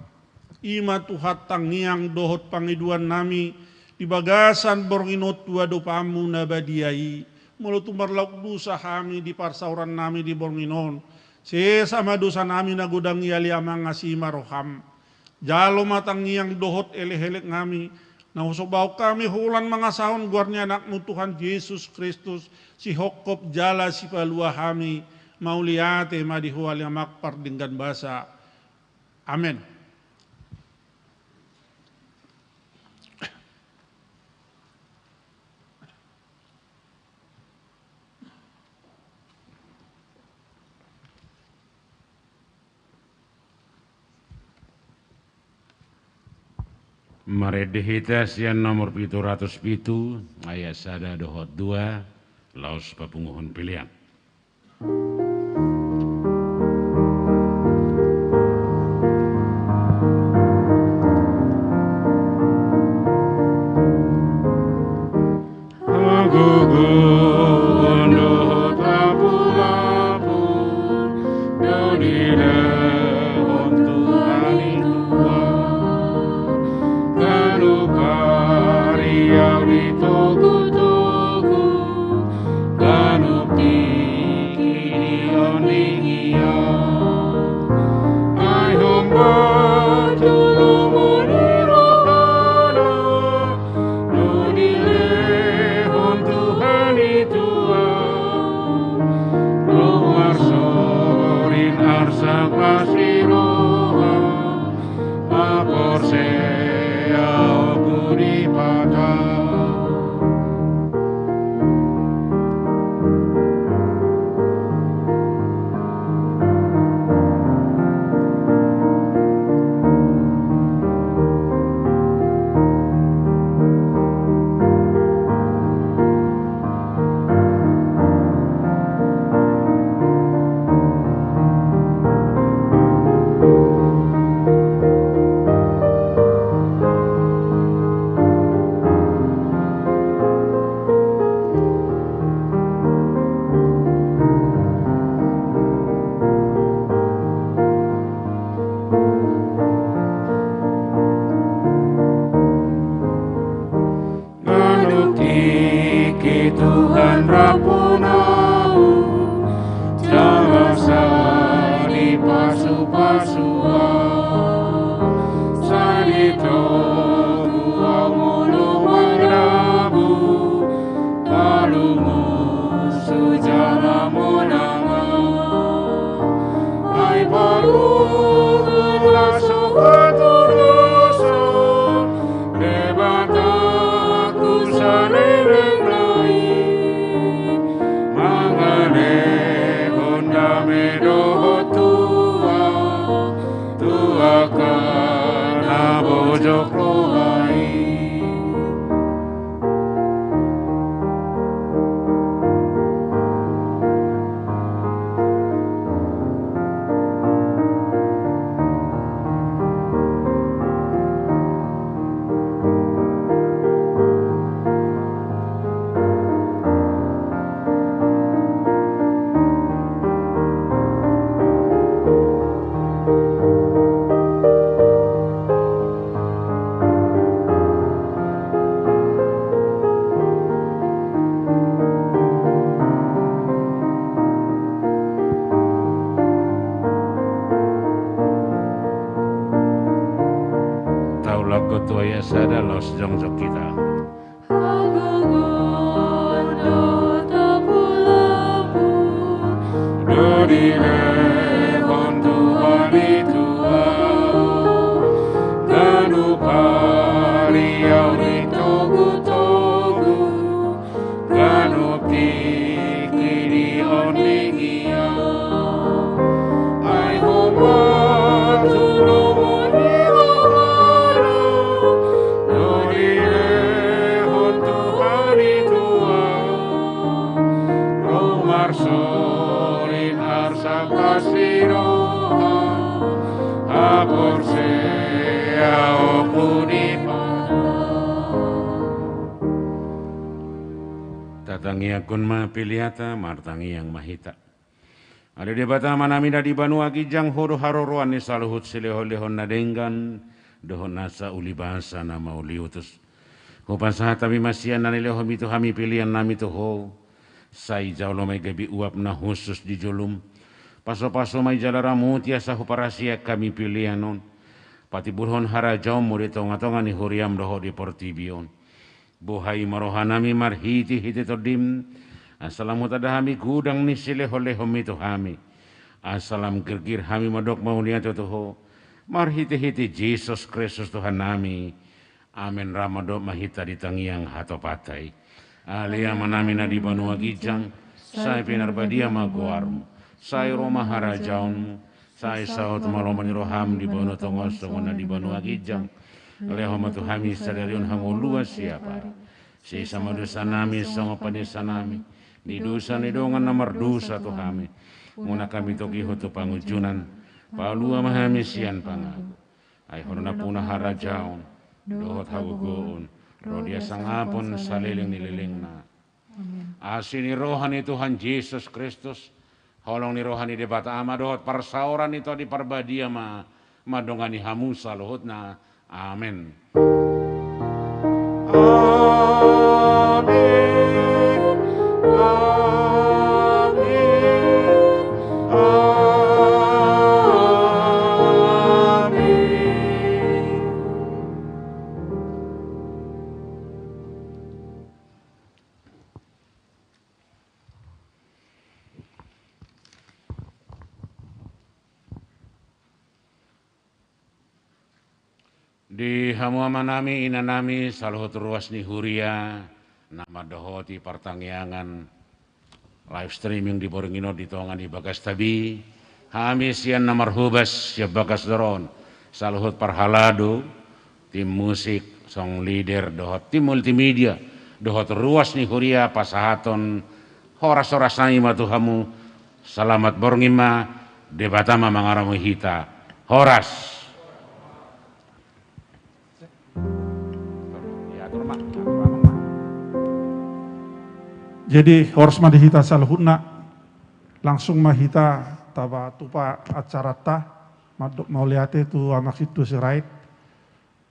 Ima tuhat tangiang dohot pangiduan nami, di bagasan bornginot tua dopamu nabadiai, mulut tumarlauk dosa kami di parsauran nami di bornginon, sesama dosa nami nagudang yali amang ngasih maroham, jalo matang yang dohot eleh-elek ngami, nausobau kami hulan mangasahon guarnya anakmu Tuhan Yesus Kristus, si hokop jala si palua kami, mauliate madihual yang makpar dengan basa. Amin. Mari dihitas yang nomor 707 ayat sada dohot 2 laos papunguhun pilihan. Sada los jongjok kita. Tatangi akun ma piliata martangi yang mahita. Ada di bata manamida di banua kijang horo haroroan ni saluhut silehon lehon nadenggan dohon nasa uli bahasa nama uliutus. Hupasaha tabi masian na nila homi to hami pilihan nami to ho. Sai jauh lo may gabi uap na husus di jolum. Paso-paso may jalara mutia sa huparasia kami pilihan non. Pati burhon hara jauh mo di tonga-tonga ni huriam doho di portibion. Buhay marohanami marhiti hiti to dim. Assalamu tadahami gudang ni sile hole homi to hami. Assalam gergir hami madok maulia to ho. Marhiti hiti Jesus Kristus Tuhan nami. Amin ramadok mahita di tangiang hato patay. Alia manami na di banua gijang. Sai pinarbadia maguarmu. Sai Roma harajaun. Sai saut malomani roham di banu tongos na di banua gijang. Leho matu hami sadariun hangu luas siapa. Si sama dosa nami sama panisa nami. Di dosa ni dongan namar dosa tu kami. Muna kami toki hutu pangujunan. Palua mahami sian pangaku. Ay horona puna harajaun. Dohot hagugoon, rodia sangapon saliling nililing na. Asini rohani Tuhan Yesus Kristus, holong ni rohani di bata ama dohot parsauran ito di parbadia madongani hamusa lohot na. Amen. Di hamuama nami inanami saluhut ruas ni huria nama dohoti partangyangan live streaming di Boringino di tongan di bagas tabi hami sian namar hubas ya bagas doron saluhut parhalado tim musik song leader dohot tim multimedia dohot ruas ni huria pasahaton horas-horas nai matuhamu selamat borngima debatama mangaramu hita horas. Jadi horas madihita salhutna langsung mahita taba tupa acara ta mau lihat itu anak situ serait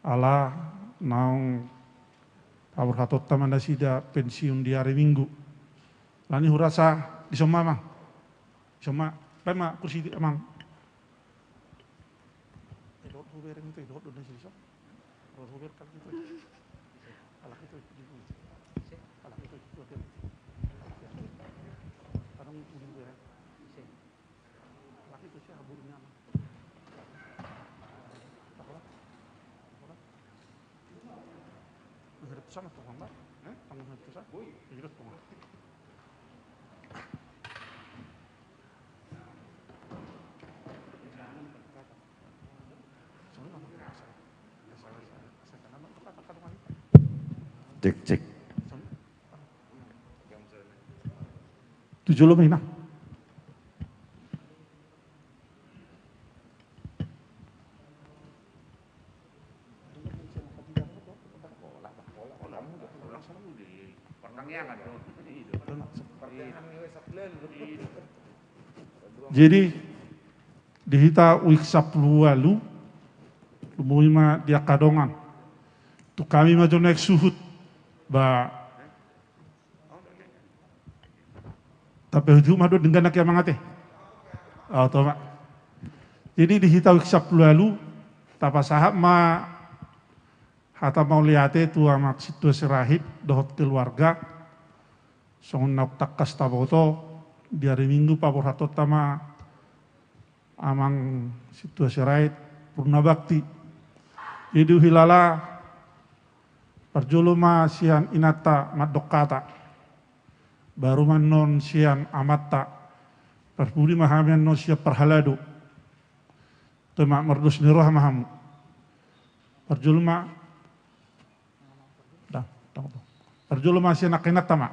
ala naung awur hatot tamanda sida pensiun di hari Minggu. Lani hurasa di soma mang. Soma pema kursi mang. Edot huber itu edot do nasi so. Edot huber kal gitu. Alak itu. Alak itu. Parang ujung huber. Alak itu siya haburnya. Menghadap sana tuh Mbak. Tanggung menghadap sana. Iya tuh. Cek. 7 lebih nah. Jadi dihita wiksa lalu lumulima dia kadongan. Tu kami maju naik suhut ba tapi hujung madu dengan nak yang mangate. Mak. Jadi dihita wiksa lalu tapa sahab ma hata mau liate tu amat situasi rahib dohot keluarga songon nak takas taboto di hari Minggu pabor hatot tama amang situasi rahib purna bakti. Jadi hilala parjuluma sian inata madokata baru manon sian amatta parpuri mahamian non siap parhalado temak merdus niroh mahamu parjuluma parjuluma sian akinat tama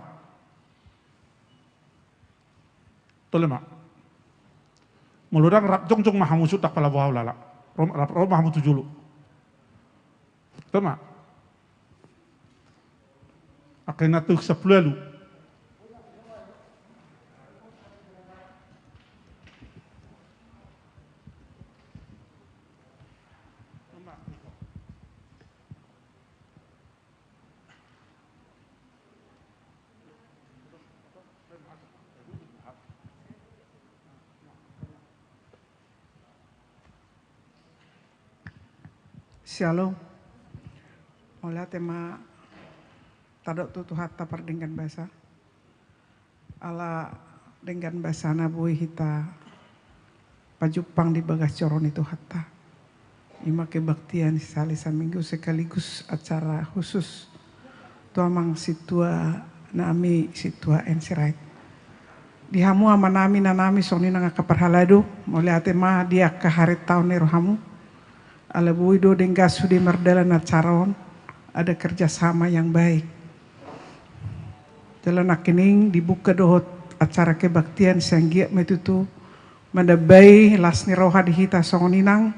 tolema muludang rap jong mahamu sutak pala bawah lala rom mahamu tujulu temak akinat tuh sepuluh Shalom. Oleh tema tadok tutu hatta perdenggan bahasa. Ala dengan bahasa nabui hita pajupang di bagas coron itu hatta. Ima kebaktian salisan minggu sekaligus acara khusus. Tuamang situa nami situa ensirait. Dihamu ama nami nanami soni nanga kaparhalado. Mulai tema dia keharit tahun nerohamu. Ala buido denggas sudi merdalan acaron. Ada kerjasama yang baik. Jalan akining dibuka dohot acara kebaktian sanggiak metutu. Madabai lasni roha dihita songoninang.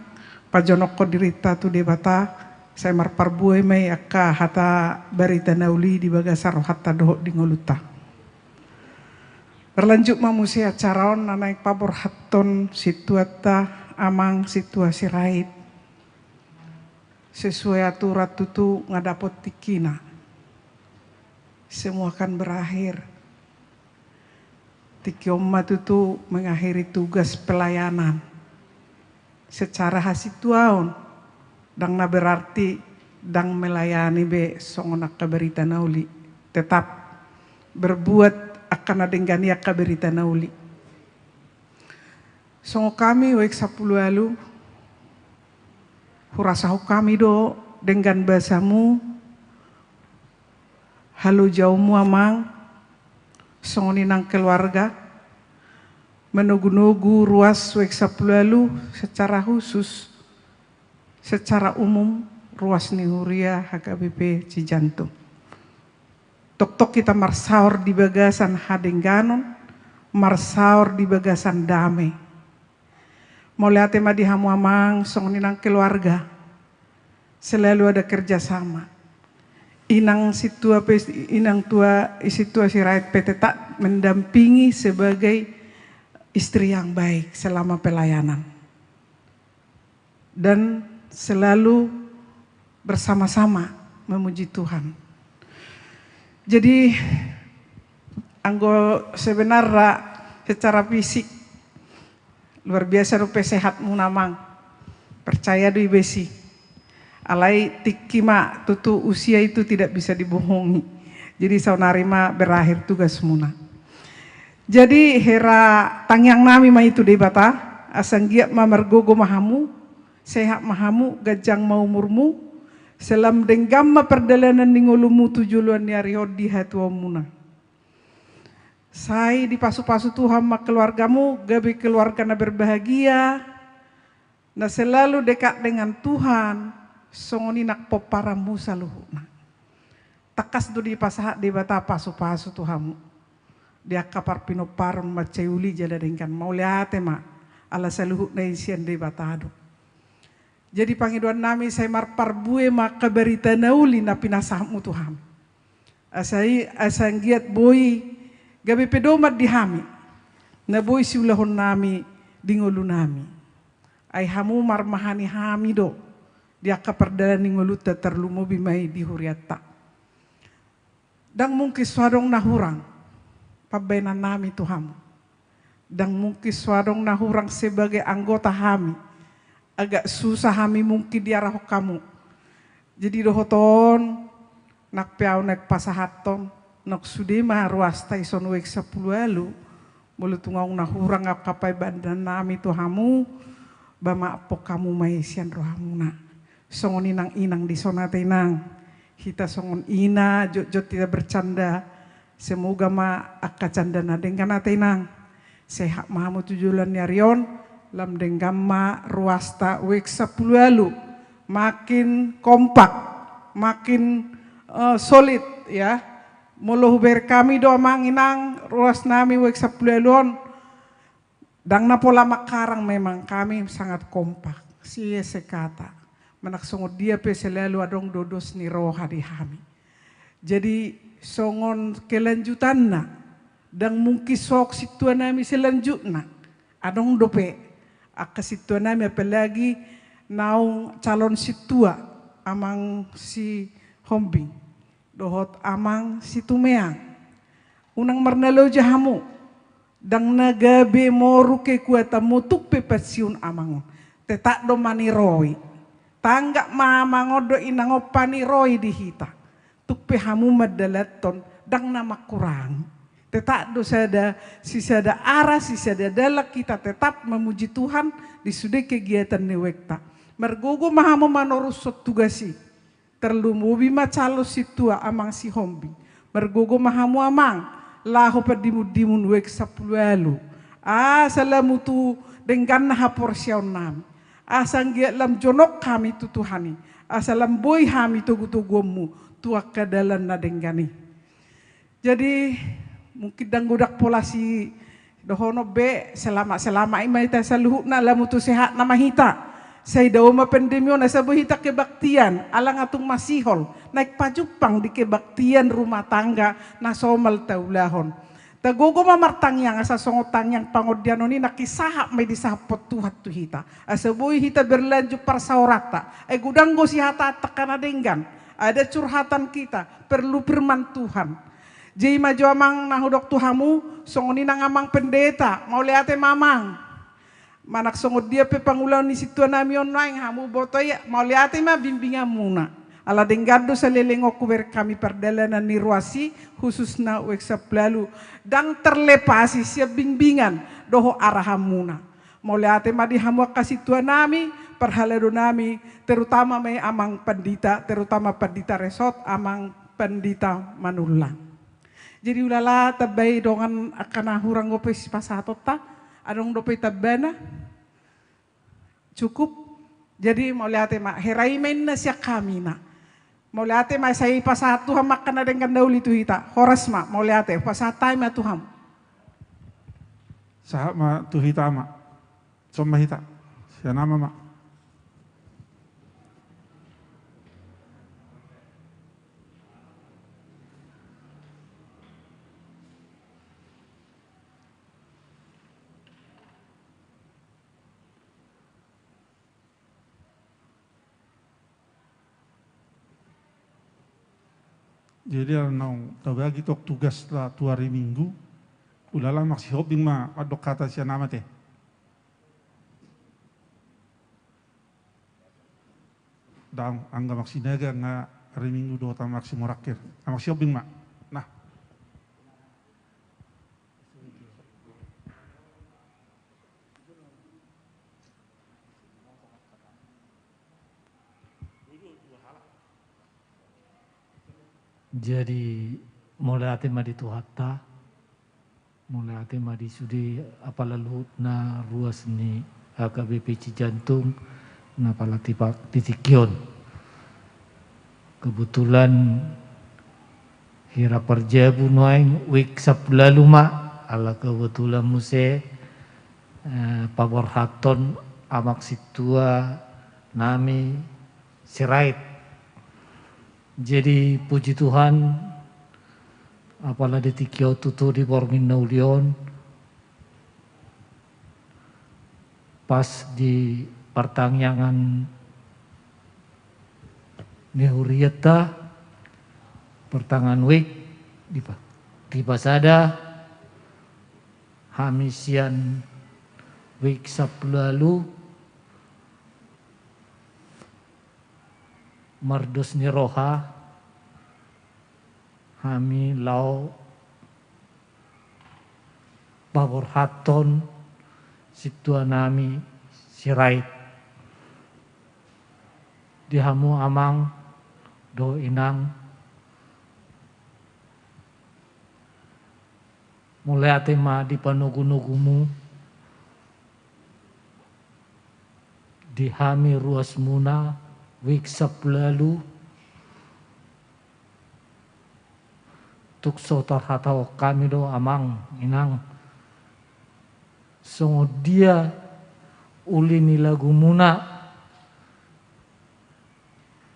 Pajonoko dirita tu debata. Saya marparbuai mai akka hata barita nauli di bagasar hatta dohot di ngoluta. Berlanjut mamusi acaron naik pabor haton situata amang situasi rait. Sesuai aturan tutu ngadapot tikina. Semua akan berakhir. Tiki omma tutu mengakhiri tugas pelayanan. Secara hasituaon. Dang na berarti dang melayani be songonak kaberita nauli. Tetap berbuat akan adenggani kaberita nauli. Songo kami wek 10 alu. Hurasahu kami do dengan bahasamu. Halo jauhmu amang. Songoninang keluarga. Menugu-nugu ruas wek 10 alu secara khusus. Secara umum ruas Nihuria HKBP Cijantung. Tok-tok kita marsaur di bagasan Hadengganon. Marsaur di bagasan Damai. Mulai tema di hamu amang songoninang keluarga selalu ada kerjasama. Inang situasi rakyat PT tak mendampingi sebagai istri yang baik selama pelayanan dan selalu bersama-sama memuji Tuhan. Jadi sebenarnya secara fisik luar biasa rupa sehatmu namang. Percaya dui besi. Alai tikima tutu usia itu tidak bisa dibohongi. Jadi saunarima berakhir tugas muna. Jadi hera tangyang nami ma itu debata. Asanggiat ma mergogo mahamu. Sehat mahamu gajang maumurmu. Selam denggam ma perdalanan ningolumu tujuluan niariod di hatua muna. Saya di pasu-pasu Tuhan ma keluargamu, gabi keluarga na berbahagia, na selalu dekat dengan Tuhan, songoni nak poparamu saluhuna. Takas do di pasahat di bata pasu-pasu Tuhanmu. Dia kapar pinoparon macayuli jada dengan mau lihat ma, ala saluhut na isian di batado. Jadi pangiduan nami saya marparbue ma kabarita nauli na pinasahmu Tuhan. Asanggiat boy, gabi pedomat di hami, na boy siulahon nami, dingolu nami. Ay hamu marmahani hami do, dia kaperdalan ningolu terlumo bimay di huriata. Dang mungkin swadong nahurang, pabenan nami Tuhan. Dang mungkin swadong nahurang sebagai anggota hami, agak susah hami mungkin diarah kamu. Jadi dohoton, nak piau nak pasahaton, nak sudema ruas taison wek 10 alu mulu tungaung nahurang kapai bandan nami Tuhamu bama apo kamu maisian rohamuna songon inang di sonate inang hita songon ina jot tidak bercanda semoga ma akka canda na dengan ate inang sehat mahamu tujulan nyarion lam dengan ma ruas ta wek 10 alu makin kompak makin solid ya. Muluh ber kami do manginang ruas nami wek 10 alun. Dang na pola makarang memang kami sangat kompak. Siya sekata. Manaksungod dia pe selalu adong dodos ni roha di hami. Jadi songon kelanjutan na. Dang mungkin sok situa nami selanjutna. Adong dope. Aka situa nami apalagi naung calon situa amang si Hombing. Dohot amang si tumeang. Unang marnalo jahamu. Dang nagabe moru ke kuata mutuk pepasiun amang. Tetak do maniroi. Tanggak mangodo inangopani roy di hita. Tukpe hamu madalaton dang nama kurang. Tetap dosada sisada arah sisada dalak kita tetap memuji Tuhan di sudah kegiatan newekta. Mergogo mahamu manorusot tugasi. Terlumubi macalo situa amang si hombi. Mergogo mahamu amang laho padimu-dimun wek sapulualu. Salamu tu dengan haporsiaw nami. Asang lam jonok kami tu Tuhani. Asalam boy kami tugu-tugumu tuak kadalan na denggani. Jadi mungkin danggudak polasi dohono be selama imay ta saluhuk na lamu tu sehat na mahita. Say daw mapandemyo na sa buhita kebaktian alang atong masihol naik pajupang di kebaktian rumah tangga na somal taulahon. Tagogo mamartang yang asa songotang yang pangodiano ni nakisahap may disapot tuhat tuhita. Asa buhi hita berlanjut parsaurata. Gudanggo si hata takanadenggan. Ada curhatan kita perlu firman Tuhan. Jai maju amang nahudok tuhamu songoni nang amang pendeta mau liate mamang. Manak songod dia pe pangulaw ni situa nami online hamu botoy mau liate ma bimbingan muna. Ala denggado sa lelengok kuber kami perdalanan ni ruasi khusus na weksap lalu dan terlepasi siap bimbingan doho arahamuna. Mau liate ma di hamu kasih tua nami perhalado nami terutama may amang pandita terutama pandita resort amang pandita manulang. Jadi ulala tabay dongan akana hurang gope si pasatot ta adong dope tabana cukup. Jadi mau lihat ma heraimen na siya kami na mau lihat ma say pasatu hamak kana dengan dauli tu hita horas ma mau lihat pasatay ma tuham Sahab ma tuhita ma. Somma hita. Siya nama ma. Jadi nang tabagi tok tugas la tu hari Minggu, ulala maksi hobing ma adok kata siya nama teh. Dang angga maksi naga nga hari Minggu do ta maksi morakir. Maksi hobing ma. Nah. Jadi mulai ate madi tuhata, mulai ate madi sudi apalaluhut na ruas ni HKBP Cijantung na pala titikyon. Kebetulan hira perjabu noeng wik sapulalu ma ala kebetulan muse pabor haton amak situa nami sirait. Jadi puji Tuhan apalah detikyo tutu di borngin naulion pas di pertanyaan nehurieta pertangan wik di pasada hamisian wik sapulalu mardos ni roha hami lau pabor haton situa nami sirait dihamu amang do inang mulai atema di panugu-nugumu dihami ruas muna wik sapulalu tukso tarhatao kami do amang inang songo dia uli nilagu muna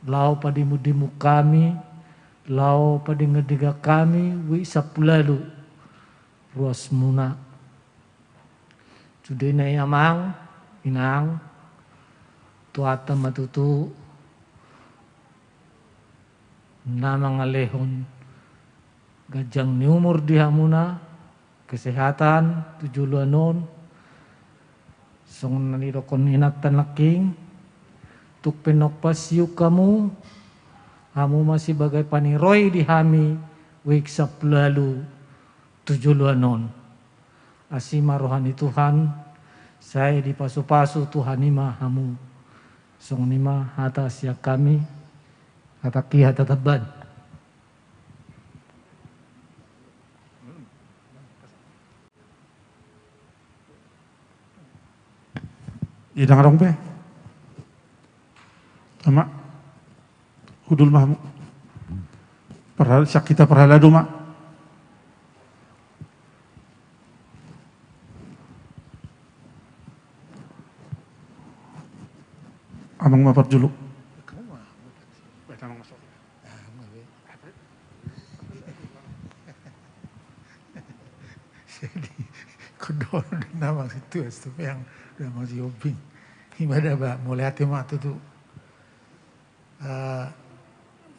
lau padimu-dimu kami lau padingediga kami wik sapulalu ruas muna cudena amang inang tuata matutu nama ngalehon gajang ni umur dihamuna kesehatan 7 luanon song nanirokon inat tanaking tuk penopasiu kamu, kamu masih bagai paniroi di hami, wiksap lalu tujuluanon. Asima rohani Tuhan, saya di pasu-pasu Tuhan ima hamu. Song nima hata siak kami, hata ki hata taban. Idang rong pe. Ama hudul mahmu. Perhal syak kita perhala duma. Amang mapar juluk. Jadi kedua nama situ yang udah masih obing ibadah ba mulai hati matu tuh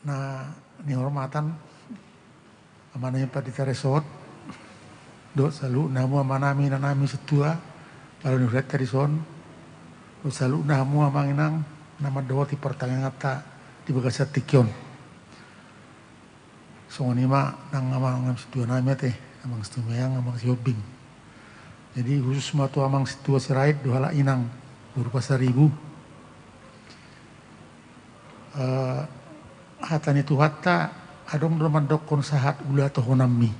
nah ini hormatan amananya Padita Resort do selalu namu amanami nanami setua kalau nuret dari son do selalu namu amanginang nama doa di pertangan kata di bagasa tikion songoni ma nang amang setua namanya teh amang setua yang amang siobing. Jadi khusus matu amang situa sirait dohala inang berupa 1.000. Hatani tu hatta adong dalam dokon sahat ula tohonami.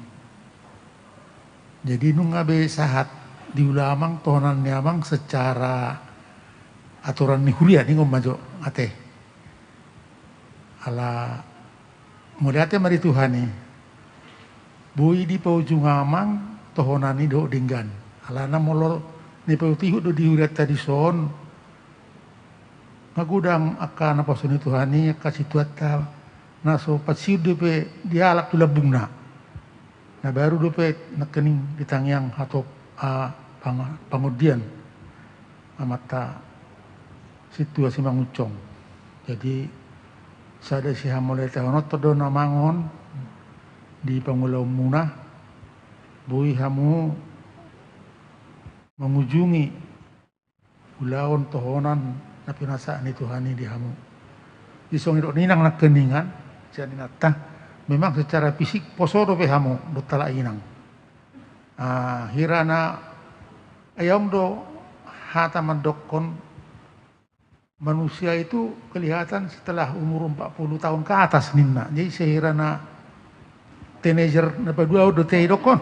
Jadi nung abe sahat di ula amang tohonan ni amang secara aturan ni huria ni ngomajo ate. Ala mulai ate mari Tuhan ni. Bui di paujung amang tohonani do dinggan. Alana molor ni pautihu do diurat tadi son ngagudang akan apa suni Tuhani kasih tuata naso pasiu depe dialak tu labungna na baru depe nakening ditangyang atau pangudian amata situasi mangucong. Jadi sada si hamole tahonot do namangon di pangulau munah bui hamu mengunjungi ulaon tohonan na pinasaan ni Tuhani di hamu. Di songiro ninang na keningan, jadi nata memang secara fisik posodo pe hamu do tala inang. Hirana ayam do hata mandokon manusia itu kelihatan setelah umur 40 tahun ke atas ninna. Jadi sehirana teenager na dua do teh dokon.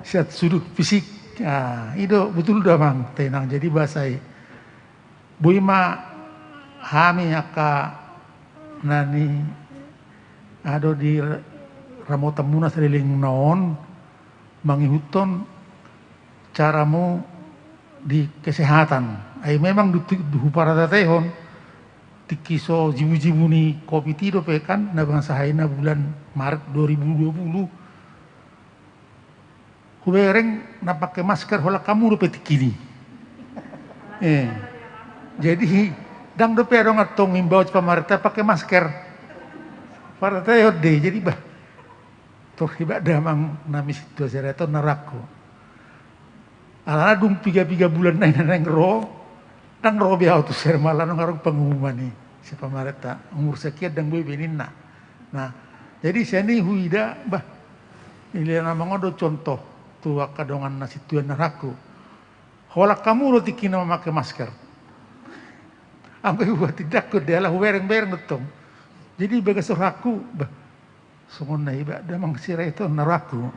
Siat sudut fisik. Itu betul dah bang tenang jadi bahasai buima hami aka nani ado di ramotamuna seliling naon mangihuton caramu di kesehatan ai memang duhu para tehon tikiso jibu-jibu ni kopi tido pekan na bangsa haina bulan Maret 2020 kubereng na pakai masker hola kamu do petikini. Jadi dang do pe dong atong imbau pemerintah pakai masker. Para tayo de jadi bah. Toh hiba damang nami situasi reto narako. Alana dung 3 bulan nang ro. Dang ro biao tu sermala nang arong pengumuman ni si pemerintah umur sekian dang boy beninna. Nah, jadi seni huida bah. Ini nama ngodo contoh tua kadongan nasi tuan naraku. Hola kamu lo tikina memakai masker. Ambil buat tidak ke dia lah bereng betong. Jadi bagai suraku, semua iba damang sirah itu naraku.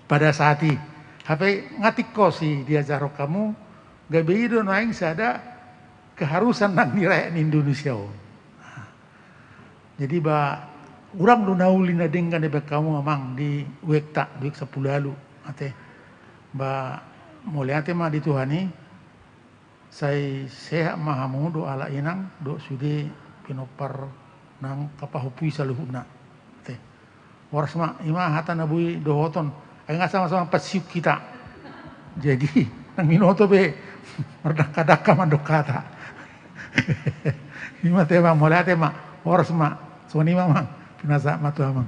Pada saat ini, HP ngatik kosi dia jaro kamu, gak begitu naing sada keharusan nang nilai Indonesia. Jadi orang do naulin dengan kamu amang di wekta 10 lalu. Ate mulai ate mah di Tuhani saya sehat mahamu do ala inang do sude pinopar nang kapahupui saluhuna ate waras mah ima hata nabui do hoton ay nga sama-sama pasiuk kita jadi nang minoto be merdaka-daka mandokata ima tema mulai ate mah waras mah soni mah pinasa matu amang.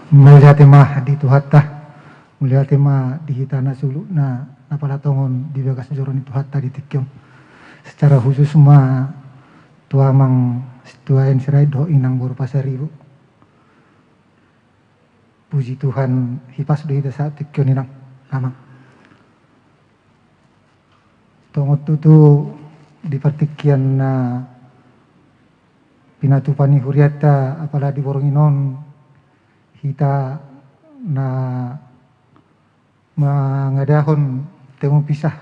Melihat mah di tuhatta Mulia tema di hitana sulu na napalatongon di bagas joron itu hatta di tikyong. Secara khusus semua tua mang situaen serai do inang buru pasaribu. Puji Tuhan hipas do hita saat tikyon inang amang. Tongot tutu di partikian na pinatupani huriata apala di boronginon hita na mangadahon temu pisah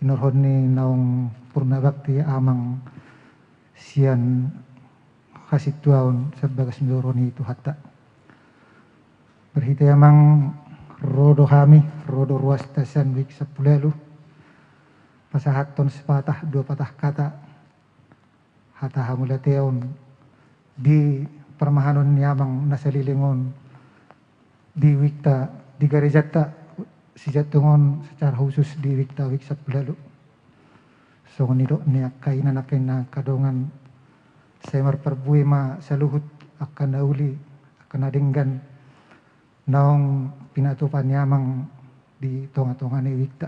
inorhon ni naong purna bakti amang sian kasih tuaon sebagai sendoroni itu hatta berhita amang rodo hami rodo ruas tasan wik 10 pasahaton sepatah 2 patah kata hata hamulateon di permahanon ni amang nasalilingon di wikta di garejata sijatungon secara khusus di wikta wik 10 so nido niak kainan na kadongan saya marperbui ma saluhut akan nauli akan nadenggan naong pinatupan nyamang di tonga-tonga ni wikta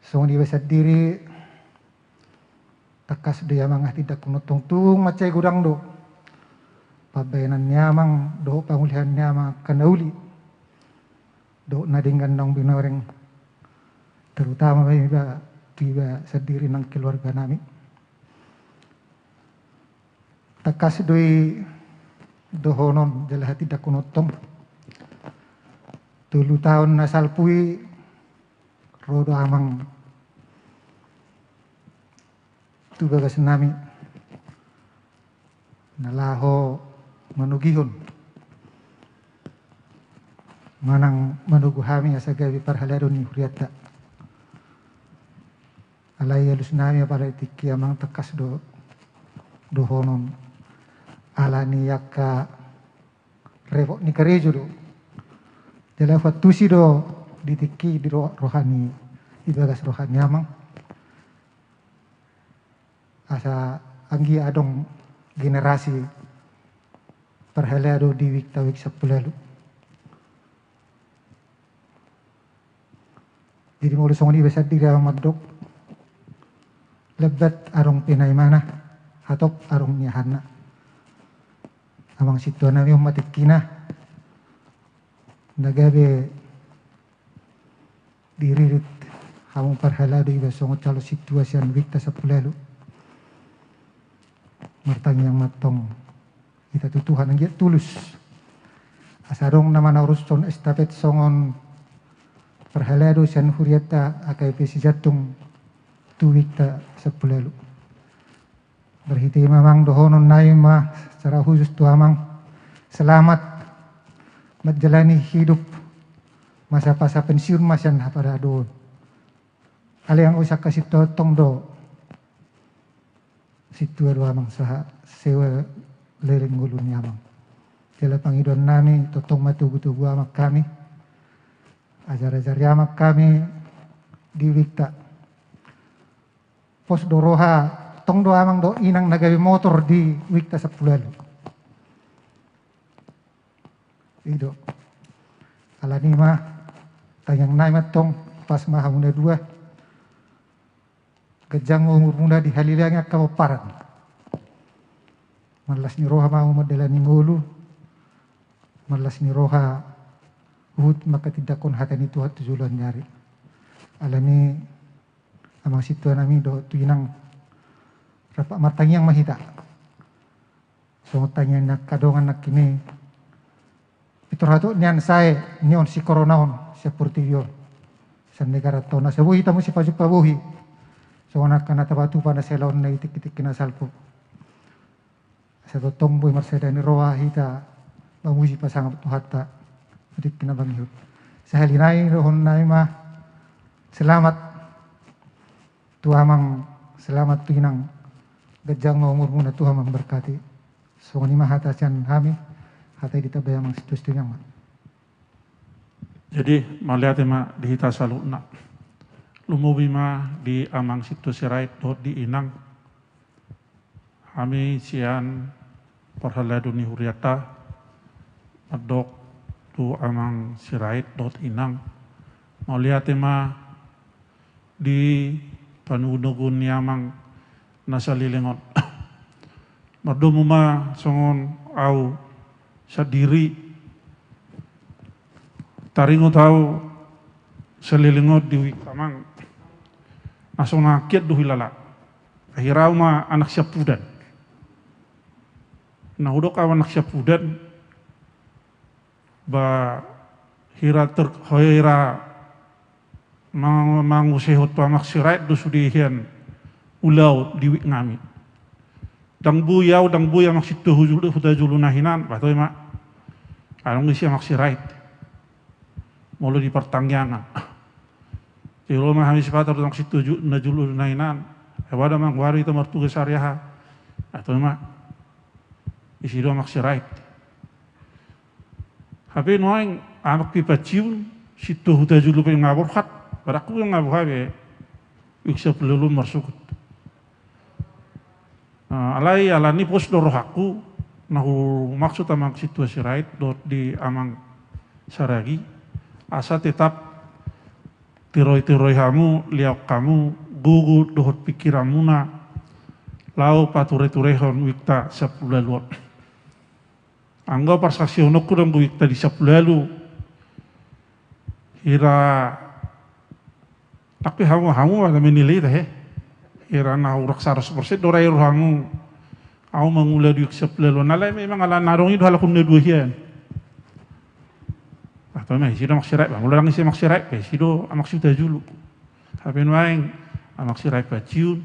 so di besar diri takas do yamang tidak kunutong tung macay gudang do pabayanan nyamang do pangulihan nyamang kanauli do nadinggan nang binoreng terutama ba tiba sendiri nang keluarga nami takas doi dohonon jelah tidak kunutong 3 tahun nasalpui rodo amang tu bagas nami nalaho manugihon manang manugu hami asagabi parhaladon ni huriata alai alus nami para tiki amang tekas do honon alani yakka revo ni karejo do jala fatusi do ditiki di rohani ibagas rohani amang asa anggi adong generasi perhelado di wikta wik 10 jadi mau song ni besar diri amang madok lebat arong pinay mana hatop arong nyahana amang situana yung matikina nagabe diririt hamong parhalado iba songot calo situasian wikta 10 martang yang matong kita tutuhan ang giat tulus asarong naman auruson estafet songon perhalado sian huriata akai pesi jatung tuwikta 10 berhiti mamang dohonon naima secara khusus tuamang selamat menjalani hidup masa-masa pensiun masyan pada do ale yang usah kasih totong do situ amang saha sewa lereng gulun nyamang jala pangidon nami totong matugu-tugu amak kami ajar-ajar yamak kami di wikta pos doroha tong do amang do inang nagawi motor di wikta 10 ido alani mah tayang nai matong pas mahamuna 2 kejang umur muda di halilangnya kawaparan malas ni roha mau madalani ngulu malas ni roha uhud maka tidak kon hatani tuhat tujulan nyari alani amang situ nami do tuinang rapak matang yang mahita so tanya nak kadongan nak kini itu rato nian saya nion si koronaon seperti yo san negara tona sebuhi tamu si pabuhi so nak kana tabatu pada selon na itik-itik kina salpo sa totong boy marseda ni roa hita mamuji pasang tuhatta itik kina bangyut sa halinay rohon na mah selamat tuamang selamat tuinang gajang umur muna Tuhan memberkati so ni mahatasan kami hatai ditabayang situ-situ yang jadi malihat ma dihita saluna lumubi ma di amang situ sirait dot di inang kami sian parhaladuni huriata adok tu amang sirait dot inang mau lihat tema di panunugun niamang nasa lilingon mardomu ma songon au sadiri taringo tau selilingot di wikamang asong nakiat du hilala akhirau ma anak siapudan nah udok anak siapudan ba hira terhoira mangusehot pamak sirait du sudihian ulau di wik ngami dang buyau maksitu hudajulu nahinan batoi ma anong isi mak sirait mulu di pertangyangan jilo mah hamis patar maksitu najulu nahinan wada mang wari itu martuga syariah atau ma isi do mak sirait Tapi noing amak pipaciun situ huta julu pe ngabur khat baraku yang ngabur habe iksa pelulu marsukut alai alani pos dorohaku nahu maksud amang situasi rait dot di amang saragi asa tetap tiroi hamu liak kamu gugu dohot pikiramuna lau pature-turehon wikta sapulaluot angga parsasionok kurang wikta di sapulalu hira tapi hamu ada menilai teh hira nahu raksara 100% dorai hamu au mangula di sapulalu nalai memang ala narong itu halakun ne duhian atau mah sido maksirai bang ulang isi maksirai pe sido amak sita julu tapi maing amak sirai paciun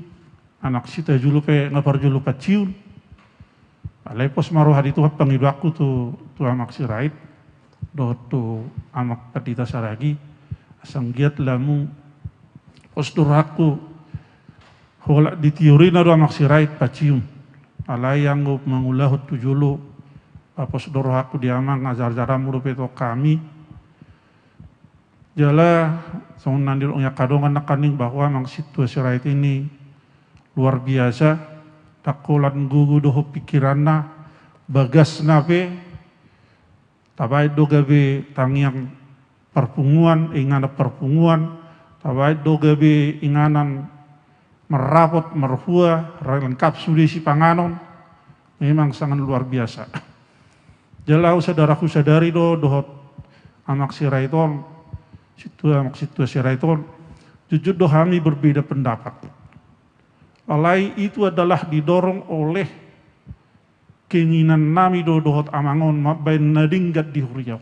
anak sita julu pe ngapar julu paciun alai pos maru hari tu pangidu aku tu amak sirai do tu amak patita saragi asang giat lamu pos duraku hola di teori na do amak sirai paciun alai yang mangulahut tu julu pos duraku diamang ajar-ajaran murupe to kami jala song nandil ongya kadongan nakaning bahwa mang situasi rait ini luar biasa takolan gugu doho pikiranna bagas nape tabai do gabe tangiang perpunguan ingana perpunguan tabai do gabe inganan merapot merhua lengkap sudah si panganon memang sangat luar biasa jala saudaraku sadari dohot amak siraiton situasi raiton jujur dohami berbeda pendapat alai itu adalah didorong oleh keinginan nami dohot amangon mabain nadinggat di huriau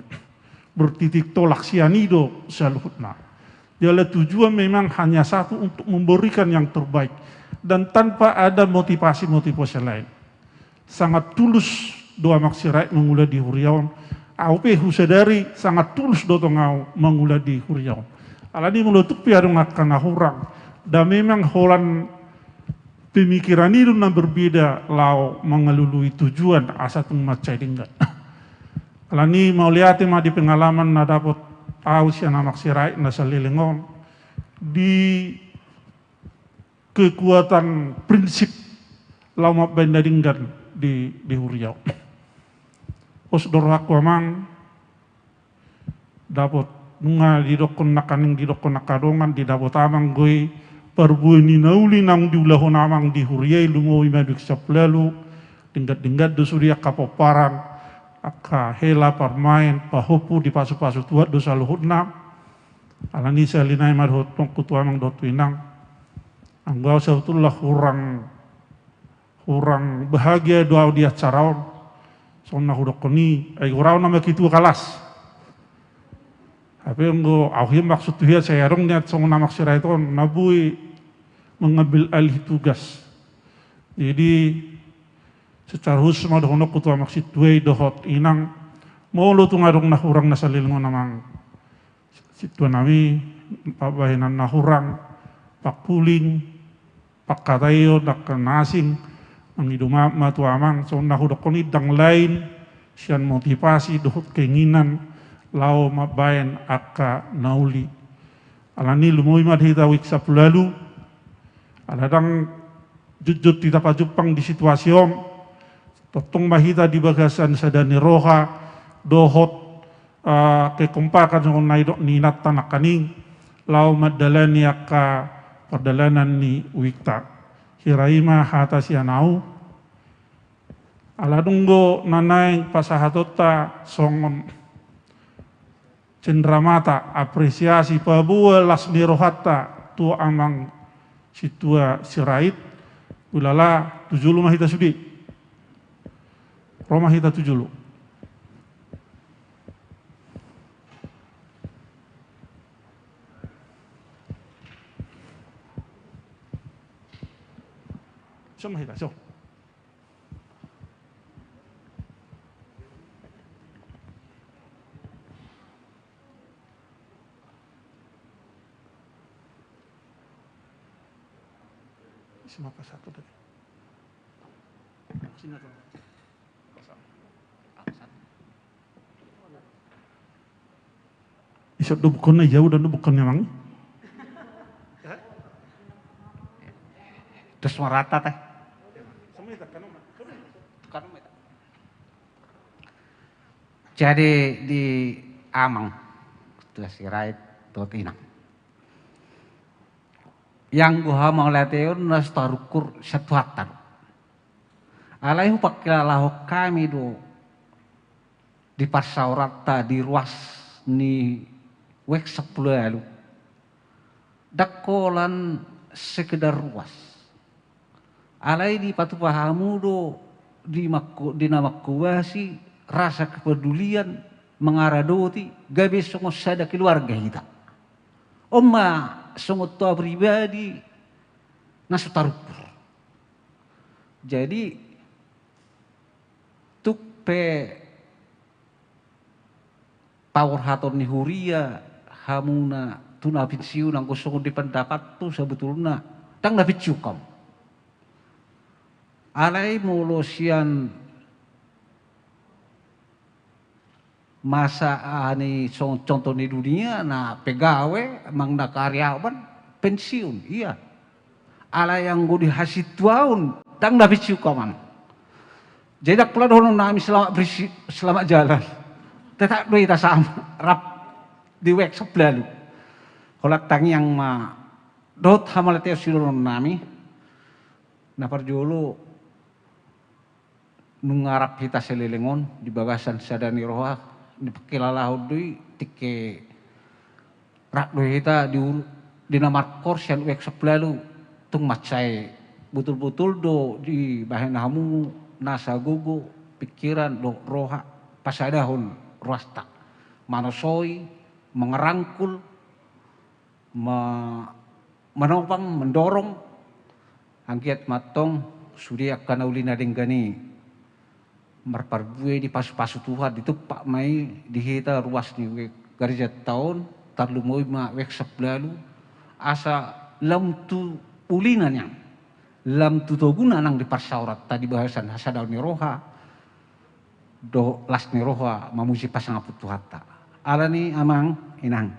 bertitik tolak sianido saluhutna jala tujuan memang hanya satu untuk memberikan yang terbaik dan tanpa ada motivasi lain sangat tulus doa maksirai mengulai di huriau Aupe husadari sangat tulus dotong au mangula di huriau. Alani menutup piarung akan hurang. Dan memang holan pemikiran itu na berbeda lau mengelului tujuan asa tung macai dinggat. Alani mau lihat ma di pengalaman na dapat au siana maksirai na salilingon di kekuatan prinsip lau mabenda dinggat di huriau. Pos doraku amang dapat nunga di dokon nakaning di dokon nakadongan di dapat amang gue perbuini nauli nang diulahon amang di huriai lungo imaduk saplalu dinggat dosuria kapoparan aka hela parmain pahopu di pasu-pasu tuat dosa luhutna alani salinai madhot tongkutu amang dotu inang anggau sebetullah kurang bahagia doa dia caraon sonna hudokoni ay urau nama kitu kalas tapi enggo auhim maksud dia saya rong niat song nama sirai itu nabui mengambil alih tugas jadi secara khusus mah dohonok kutu maksud tuai dohot inang mau lu tu ngarong nah urang nasalil ngo namang situ nami pabahinan nah urang pak puling pak katayo dak nasing mangiduma matu amang sonna hudokoni dang lain sian motivasi dohut keinginan lau mabayan aka nauli alani lumoi madhita wiksa pulalu aladang jujut tidak pajupang di situasi om totong mahita di bagasan sadani roha dohot kekompakan ng naidok ni natanakaning lau madalani akka perdalanan ni wikta hiraima hata sianau aladunggo nanay pasahatota songon cendramata apresiasi pabuah las nirohata tu amang situa sirait ulala tujulu mahita sudi Roma hita tujulu Soma hita so Sima pa satu tadi. Sini tuh. Isap do bukan na jauh dan do bukan memang. Terus merata teh. Jadi di Amang, itu sirait tot inang. Yang gua mau lihat nas tarukur setuatan. Alaihu pakilalahu kami do di pasaurata di ruas ni wek 10 lalu. Dakolan sekedar ruas. Alai di patu pahamu do di nama kuasi rasa kepedulian mengaradoti gabe songo sada keluarga kita. Oma songo tua pribadi nasu tarukur. Jadi tuk pe power haton ni huria hamuna tuna pinsiu nang kosong di pendapat tu sebetulnya tang dapat cukup. Alai mulosian masa ani contoh di dunia na pegawai mang na karyawan pensiun iya ala yang gue dihasil tahun tang dapat cukuman jadi tak pula dono nami selamat jalan tetap kita sama rap di wek sebelalu kalau tang yang ma dot hamalateo silono nami na parjolo nungarap kita selelengon di bagasan sadani roha di pakilalahu dui tike rak doi kita di namar korsian wek sebelalu tung macai betul-betul do di bahan hamu nasa gugu pikiran do roha pasadahun ruasta manosoi mengerangkul menopang mendorong angkiat matong sudi akan ulina denggani marparbue di pasu-pasu Tuhan itu pak mai dihita ruas ni garja tahun tarlu moi ma wek sebelalu asa lam tu ulinan yang lam tu toguna nang di parsaurat tadi bahasan hasadaw ni roha do las ni roha mamuji pasang apu Tuhata ala ni amang inang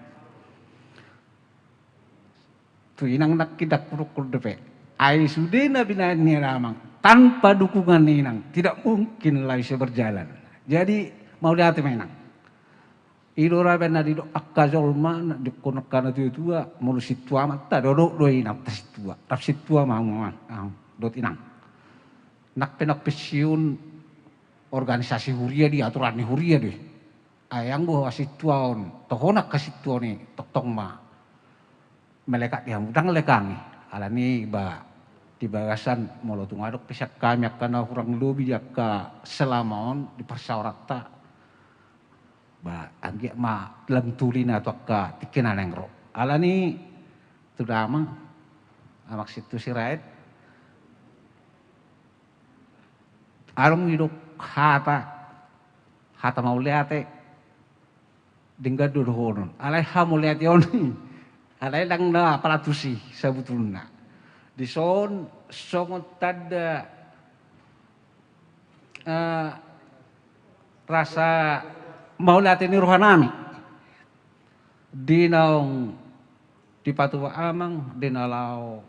tu inang nak kidak kuruk depe ai sudena binain ni ramang tanpa dukungan inang tidak mungkin lah bisa berjalan. Jadi mau lihat menang. Idora bena di akka zolma di konokana tua mulu situa mata dodok do inang tas tua. Tap situa mau dot inang. Nak penak pesiun organisasi huria di aturan huria deh. Ayang gua situaon tohonak ka situa ni tong ma melekat dia mudang lekangi. Alani ba di bagasan molo tungadok pisak kami akan kurang lebih jaka selamaon di persaurata ba angge ma dalam tulina atau ka tikena nengro alani tudama amak situ sirait arung hiduk hata mau liate dingga dodohonon alai hamu liate oni alai dang na palatusi sebetulnya di son songot tada rasa mau latih ni rohanami di naung di patuwa amang di nalau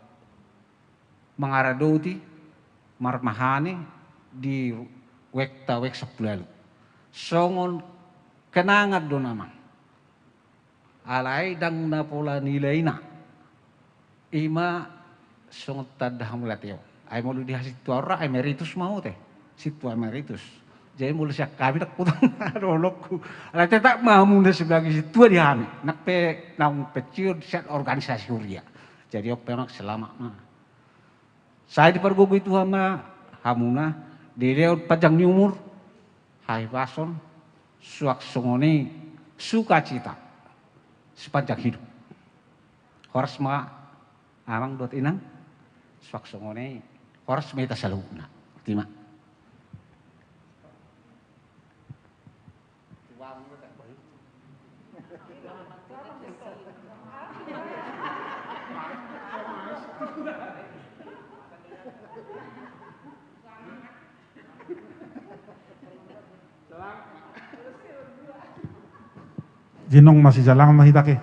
mengaradoti marmahani di wek 10 songon kenangat do namang. Alai dang na pola nilai na. Ima sungut tadah mulatio. Ay mulu di situ ora emeritus mau teh. Situ emeritus. Jadi mulu siak kami tak putang rolokku. Alai tak mau mulu sebagai situ di kami. Nak pe naung peciur siat organisasi huria. Jadi ok pemak selama mah. Saya dipergugui Tuhan mah hamuna direut panjang umur. Hai pason suak songoni sukacita sepanjang hidup. Horas ma amang dot inang suak songone horas meta saluna. Tima. Jinong masih jalan sama hitake.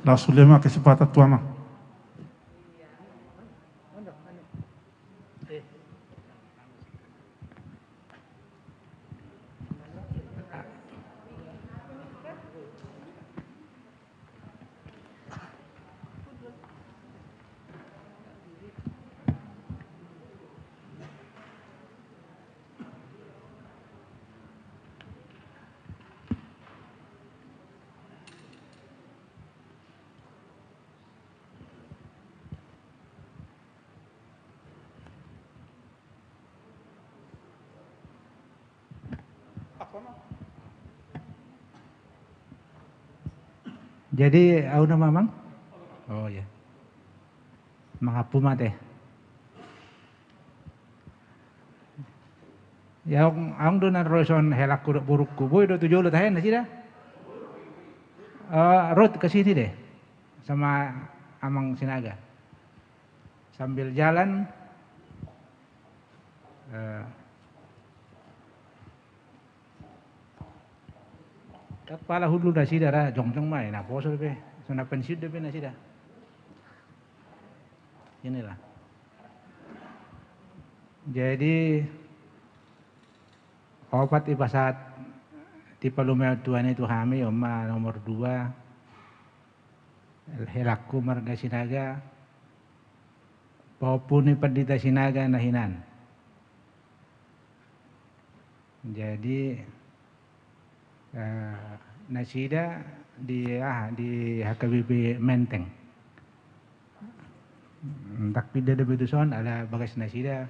La sulema kesempatan tuama. Jadi auna mamang? Oh ya. Mangapuma teh. Ya ang do na roson helak kuruk buruk kuboy do tujuh lo tahen sih dah. Road ke sini deh sama Amang Sinaga. Sambil jalan kepala hulu dah sida dah jongjong mai na poso be sona pensiun de be na sida. Inilah. Jadi obat ibasat di Palumeo tuan itu kami oma nomor 2 helaku marga Sinaga maupun pendeta Sinaga nahinan. Jadi nasida di HKBP Menteng. Tak pide de betuson ala bagas nasida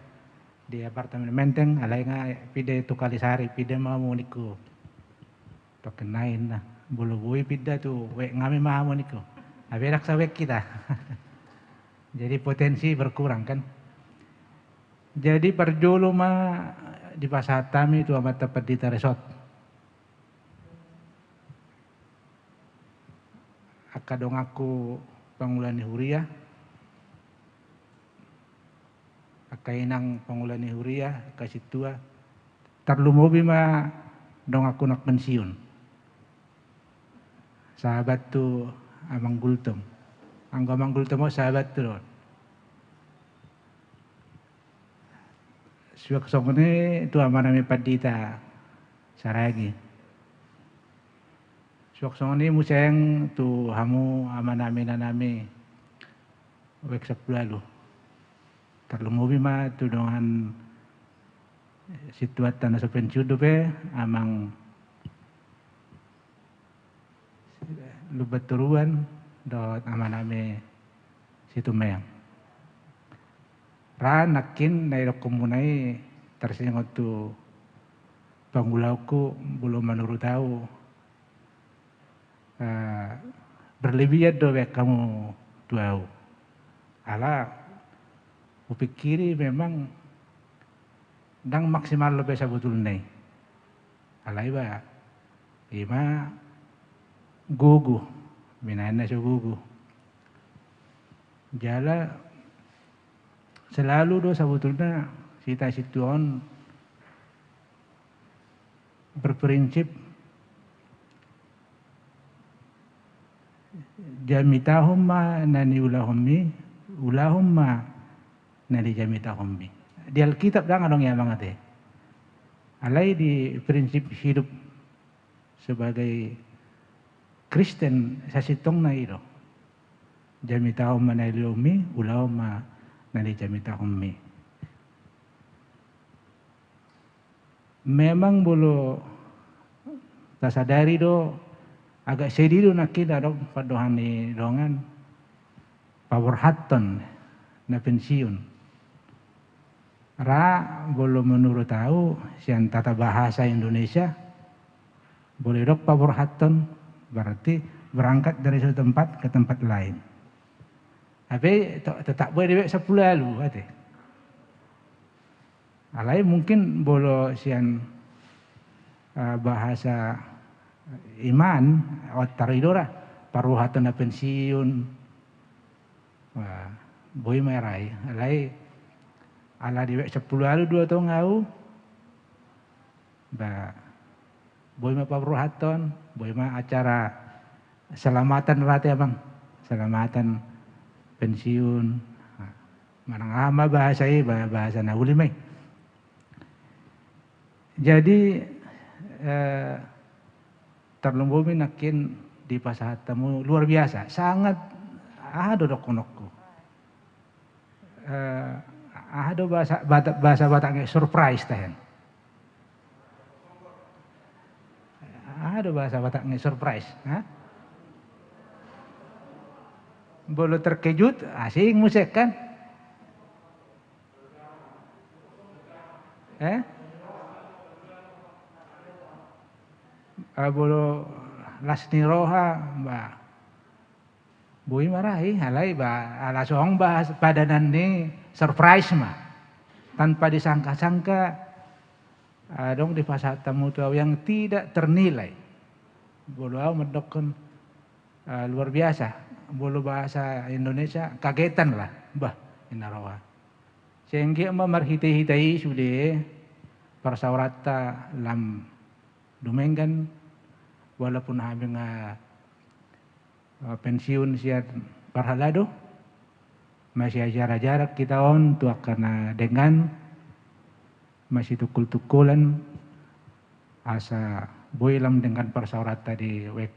di apartemen Menteng ala nga pide tu Kalisari pide mamuniku. Pakenain na bulu-bulu pide tu we ngami mamuniku. Aberak sa wek kita. Jadi potensi berkurang kan. Jadi perjolo mah di pasatami itu amat tepat di resort. Akadong aku pangulani huria. Akainang pangulani huria kasih tua. Terlumobi mah dong aku nak pensiun. Sahabat tu Amang Gultom. Amang Gultom sahabat tu. Suak songone tu amanami Padita Saragi. Sok ini museng tu hamu amanami nanami wek sepulalu. Terlungubi ma tu dengan situatan sa pencudo pe amang lubat turuan dot amanami situ meyang. Ra nakin nairo komunai tersingot tu panggulauku belum menurut tahu berlebihan do kamu tahu. Ala kupikiri memang dang maksimal lebih sabutul nih. Ala iba ima gugu minana sa gugu. Jala selalu do sabutulna sita situon berprinsip jamitahumma nani ulahumma nani jamitahummi. Di Alkitab dah ngadong ya banget. Alai di prinsip hidup sebagai Kristen sasitong na iro. Jamitahumma nani ummi ulahumma nani jamitahummi. Memang bolo tasadari do agak sedih do nakita do padohan ni dongan power haton na pensiun. Ra bolo menurut tahu sian tata bahasa Indonesia boleh dok power haton berarti berangkat dari satu tempat ke tempat lain. Tapi tetap boleh dewek 10 lalu ate. Alai mungkin bolo sian bahasa iman otaridora paruhatan na pensiun boy merai alai ala diwek 10 lalu 2 tahun ngau ba boy ma paruhatan boy ma acara selamatan rate abang selamatan pensiun manang ama bahasa bahasa na ulimai. Jadi terlumbubi nakin di pasahatamu luar biasa, sangat ada dokonokku. Ada bahasa Batak surprise tahan. Ada bahasa Batak surprise, ha? Boleh terkejut, asing musik kan? Bolo lasni roha ba bui marahi halai ba alasong bahas padanan ni surprise mah tanpa disangka-sangka dong di pasat tamu tuh yang tidak ternilai bolo mendokon luar biasa bolo bahasa Indonesia kagetan lah bah inarawa sehingga memarhiti-hitai sudah persaurata lam dumenggan walaupun kami pensiun siat parhalado masih jarak-jarak kita on tu karena dengan masih tukul-tukulan asa boilam dengan persaurat tadi wek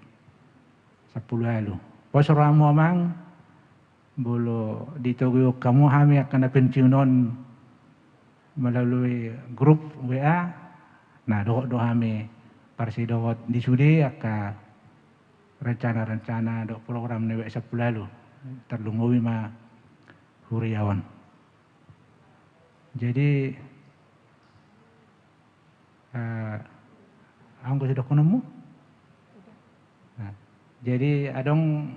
10 lalu. Posramu amang bolo ditogo kamu kami akan pensiunon melalui grup WA. Nah do kami parsidowot di sudi aka rencana-rencana do program newek 10 lalu terlunguwi ma huriawan. Jadi anggo sudah kunemu. Nah, jadi adong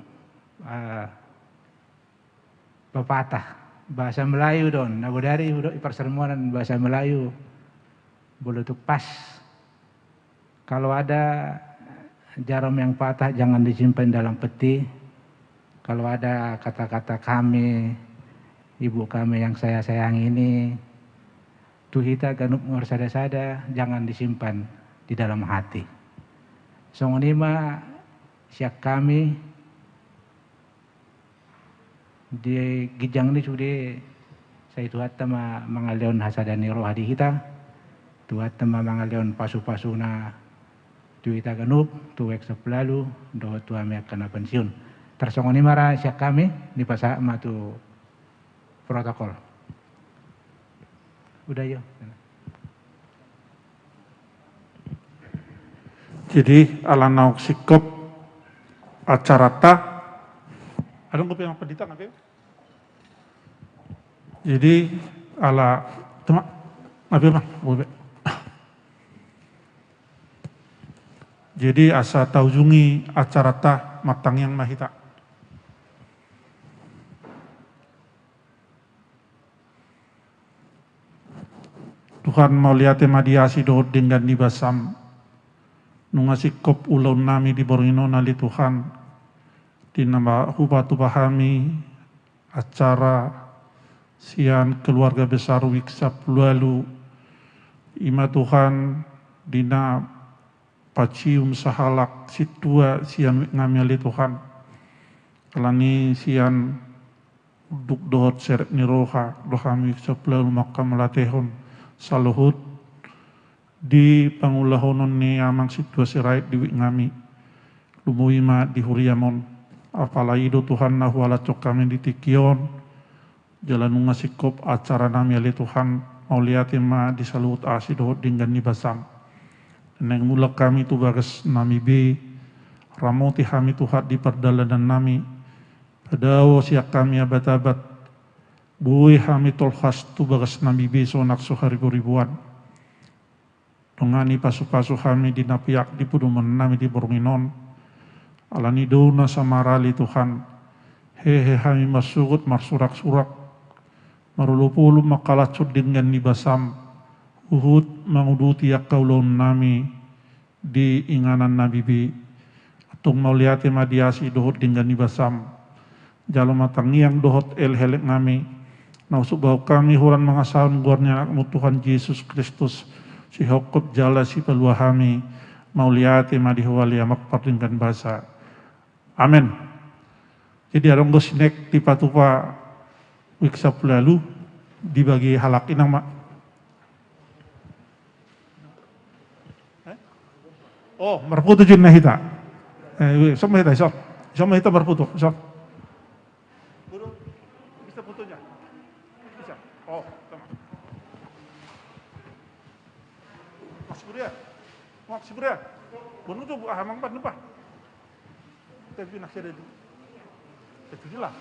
pepatah bahasa Melayu don, nabu dari persermonan bahasa Melayu boleh tuh pas. Kalau ada jarum yang patah jangan disimpan dalam peti. Kalau ada kata-kata kami, ibu kami yang saya sayang ini, tuhita ganup ngorsada-sada, jangan disimpan di dalam hati. Songonima siak kami di gijang ni sudah saya tuhat tama mangaleon hasadani roh hadi kita, tuhat tama mangaleon pasu-pasuna tuita ganup, tuwek seplalu, do tuame kana pensiun. Tersongoni mara siak kami di pasal matu protokol. Udah yo. Jadi ala nauk sikop acarata ada ngopi yang pedita ngapain? Jadi ala temak ngapain mah? Jadi asa taujungi acarata matang yang mahita. Tuhan mau lihat mediasi dohot dengan dibasam. Nungasikop ulaun nami di borino nali Tuhan. Di nama hubatu pahami acara sian keluarga besar Wiksap lalu ima Tuhan dina pacium sahalak situa sian ngamili Tuhan. Kalani sian duk dohot seret niroha dohami Wiksap lalu maka melatehon saluhut di pangulahonon ni amang situasi rakyat di ngami lumuima di huriamon apalagi do Tuhan nahu ala cok kami di tikion jalan ngasikop acara nami ali Tuhan mau lihat ma di saluhut asidohot dengan ni basam neng mulak kami tu bagas nami be ramoti kami Tuhan di perdalanan nami padawo siak kami abat-abat buih kami tolhas tu bagas nami be sonak ribuan Tongani pasu-pasu kami di napiak di puduman nami di Bornginon. Alani dona samarali Tuhan. Hehe kami masugut marsurak-surak. Marulupulu makalacut dengan nibasam. Uhud manguduti akaulon nami di inganan nabi bi. Atung mauliati madiasi dohot dengan nibasam. Jalo matangiang dohot el-helek ngami. Nausuk bau kami huran mengasahan guarnya anakmu Tuhan Yesus Kristus. Si hokop jala si peluahami mauliati madihwali amak pardingkan bahasa. Amin. Jadi arong gosinek tipa tupa Wiksap lalu dibagi halak inang mak. Oh, merputu jin hita. Sama hita sok. Sama hita merputu sok. Guru, bisa putunya. Bisa. Oh, sama. Maksudnya, bunuh tuh hamang pan lupa. Tapi nak sedih. Itu jelas.